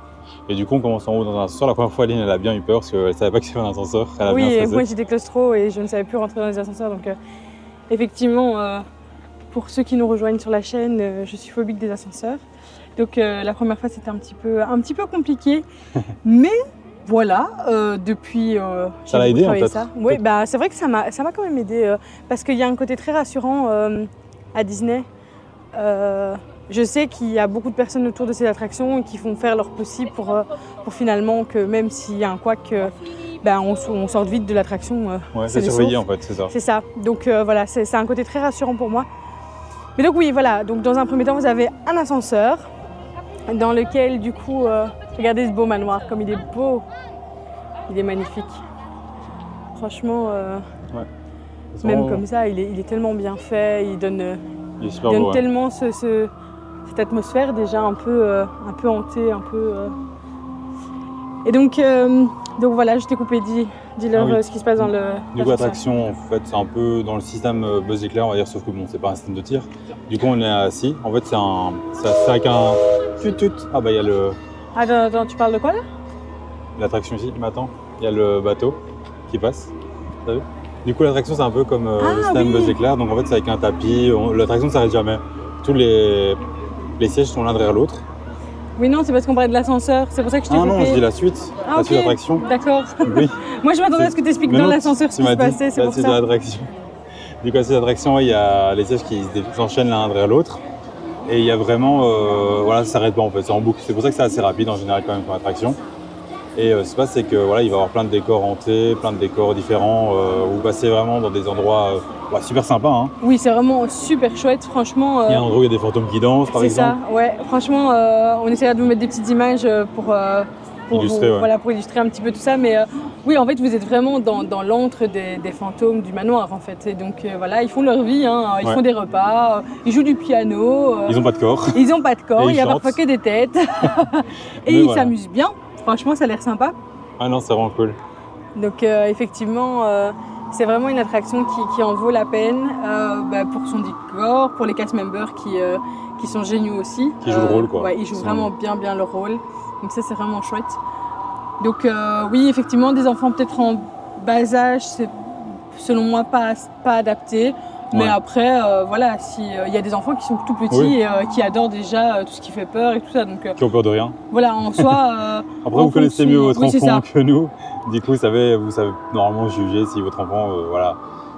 Et du coup, on commence en haut dans un ascenseur. La première fois, Aline, elle a bien eu peur parce qu'elle ne savait pas que c'était un ascenseur. Elle a bien Oui, et stressé. moi j'étais claustro et je ne savais plus rentrer dans les ascenseurs. Donc, effectivement, pour ceux qui nous rejoignent sur la chaîne, je suis phobique des ascenseurs. Donc, la première fois, c'était un petit peu compliqué. Mais voilà, depuis. Ça l'a aidé en fait. Oui, bah, c'est vrai que ça m'a quand même aidé parce qu'il y a un côté très rassurant à Disney. Je sais qu'il y a beaucoup de personnes autour de ces attractions qui font faire leur possible pour finalement que même s'il y a un couac, on sorte vite de l'attraction. Ouais, c'est surveillé en fait, c'est ça. C'est ça. Donc voilà, c'est un côté très rassurant pour moi. Mais donc oui, voilà. Donc dans un premier temps, vous avez un ascenseur dans lequel du coup, regardez ce beau manoir, comme il est beau. Il est magnifique. Franchement, même comme ça, il est tellement bien fait. Il donne tellement cette atmosphère déjà un peu hantée, un peu. Et donc voilà, je t'ai coupé. Dis-leur ce qui se passe dans le. Du coup, l'attraction, en fait, c'est un peu dans le système Buzz Éclair, on va dire, sauf que bon, c'est pas un système de tir. Du coup, on est assis. En fait, c'est avec un tut. Ah bah il y a le. Attends, tu parles de quoi là? L'attraction ici, mais attends, il y a le bateau qui passe. T'as vu? Du coup, l'attraction, c'est un peu comme le système Buzz Éclair. Donc en fait, c'est avec un tapis. L'attraction ne s'arrête jamais. Tous les sièges sont l'un derrière l'autre. Oui, non, c'est parce qu'on parlait de l'ascenseur. C'est pour ça que je t'ai coupé. Ah non, je dis la suite. La suite d'attraction. D'accord. Oui. Moi, je m'attendais à ce que tu expliques dans l'ascenseur ce qui se passait. C'est pour ça. Du coup, la suite d'attraction, il y a les sièges qui s'enchaînent l'un derrière l'autre. Et il y a vraiment. Voilà, ça ne s'arrête pas en fait. C'est en boucle. C'est pour ça que c'est assez rapide en général quand même comme attraction. Et ce qui se passe, c'est que voilà, il va y avoir plein de décors hantés, plein de décors différents. Vous passez vraiment dans des endroits super sympas. Hein. Oui, c'est vraiment super chouette, franchement. Il y a un endroit où il y a des fantômes qui dansent, par exemple. C'est ça, ouais. Franchement, on essaiera de vous mettre des petites images pour illustrer, pour illustrer un petit peu tout ça. Mais oui, en fait, vous êtes vraiment dans l'antre des fantômes du manoir, en fait. Et donc voilà, ils font leur vie. Hein. Ils font des repas, ils jouent du piano. Ils n'ont pas de corps. Ils n'ont pas de corps. Il y a chantent. parfois que des têtes. Et ils s'amusent bien. Franchement, ça a l'air sympa. Ah non, c'est vraiment cool. Donc effectivement, c'est vraiment une attraction qui en vaut la peine pour son décor, pour les cast members qui sont géniaux aussi. Qui jouent le rôle, quoi. Ouais, ils jouent vraiment bien leur rôle. Donc ça, c'est vraiment chouette. Donc oui, effectivement, des enfants peut-être en bas âge, c'est selon moi pas adapté. Mais après, voilà, il y a des enfants qui sont tout petits et qui adorent déjà tout ce qui fait peur et tout ça. Donc, qui ont peur de rien. Voilà, en soi. Après, vous connaissez mieux votre enfant que nous. Du coup, vous savez normalement juger si votre enfant,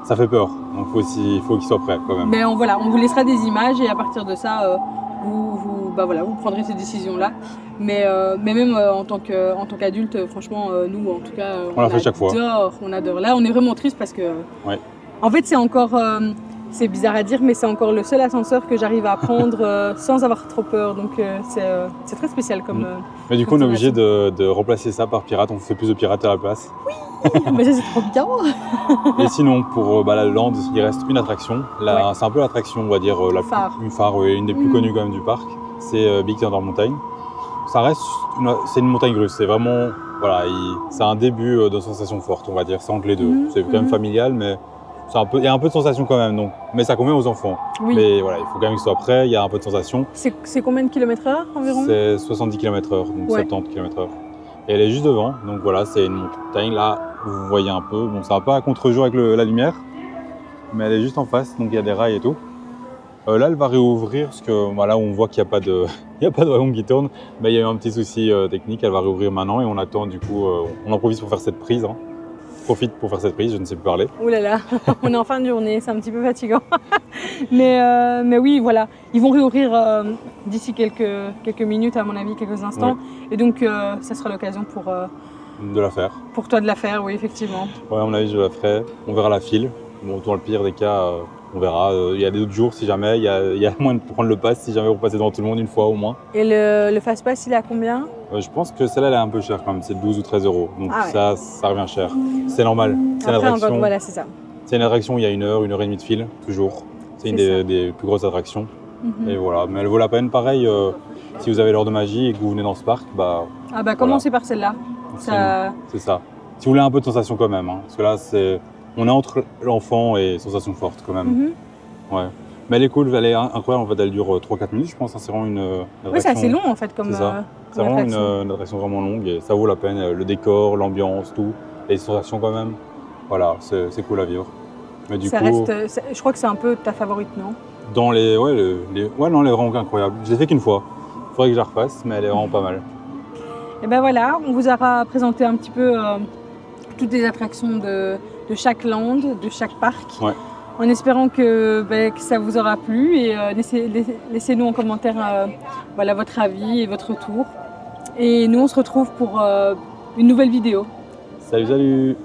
ça fait peur. Donc, il faut qu'il soit prêt quand même. Mais on vous laissera des images et à partir de ça, vous prendrez ces décisions-là. Mais même en tant qu'adulte, franchement, nous, en tout cas, on l'a fait chaque fois. On adore. Là, on est vraiment triste parce que. Ouais. En fait, c'est encore, c'est bizarre à dire, mais c'est encore le seul ascenseur que j'arrive à prendre sans avoir trop peur. Donc c'est très spécial comme. Mais du coup, on est obligé de remplacer ça par pirate. On fait plus de pirates à la place. Oui, mais ça c'est trop bien. Et sinon, pour la Land, il reste une attraction. C'est un peu l'attraction, on va dire, une phare, une des plus connues quand même du parc. C'est Big Thunder Mountain. Ça reste, c'est une montagne russe. C'est vraiment, c'est un début de sensation forte, on va dire. C'est entre les deux. C'est quand même familial, mais. Il y a un peu de sensation quand même, donc. Mais ça convient aux enfants. Oui. Mais voilà, il faut quand même qu'ils soient prêts, il y a un peu de sensation. C'est combien de kilomètres/heure environ? C'est 70 km/h, donc 70 km/h. Et elle est juste devant, donc voilà, c'est une montagne. Là, vous voyez un peu, bon, ça va pas à contre-jour avec la lumière, mais elle est juste en face, donc il y a des rails et tout. Là, elle va réouvrir, parce que voilà, on voit qu'il n'y a pas de wagon qui tourne, mais il y a eu un petit souci technique, elle va réouvrir maintenant et on attend, du coup, on en profite pour faire cette prise. Hein. Profite pour faire cette prise, je ne sais plus parler. Ouh là là, on est en fin de journée, c'est un petit peu fatigant. mais oui, voilà, ils vont réouvrir d'ici quelques minutes, à mon avis, quelques instants. Oui. Et donc, ça sera l'occasion de la faire. Pour toi de la faire, oui, effectivement. Ouais, à mon avis, je la ferai. On verra la file. Bon, dans le pire des cas, On verra. Il y a d'autres jours si jamais. Il y a moins de prendre le pass si jamais vous passez devant tout le monde une fois au moins. Et le fast pass, il est à combien? Je pense que celle-là elle est un peu chère quand même. C'est 12 ou 13 euros. Donc Ah ouais. ça revient cher. C'est normal. C'est une Après, attraction. voilà, c'est ça. C'est une attraction où il y a 1 heure et demie de file, toujours. C'est une C'est des plus grosses attractions. Mhm. Et voilà. Mais elle vaut la peine. Pareil, si vous avez l'heure de magie et que vous venez dans ce parc, bah Ah bah commencez par celle-là. Ça... c'est ça. Si vous voulez un peu de sensation quand même. Hein, parce que là, on est entre l'enfant et sensation forte quand même. Mhm. Ouais. Mais elle est cool, elle est incroyable. En fait, elle dure 3-4 minutes, je pense. Hein, c'est vraiment une attraction. Oui, c'est assez long en fait comme, C'est ça. C'est comme vraiment attraction. une attraction vraiment longue et ça vaut la peine. Le décor, l'ambiance, tout. Les sensations quand même. Voilà, c'est cool à vivre. Mais du Ça coup, reste, je crois que c'est un peu ta favorite, non? dans les. Ouais, non, elle est vraiment incroyable. Je l'ai fait qu'une fois. Il faudrait que je la refasse, mais elle est vraiment pas mal. Et ben voilà, on vous aura présenté un petit peu toutes les attractions de chaque land, de chaque parc. Ouais. En espérant que ça vous aura plu et laissez-nous en commentaire voilà, votre avis et votre retour. Et nous, on se retrouve pour une nouvelle vidéo. Salut, salut!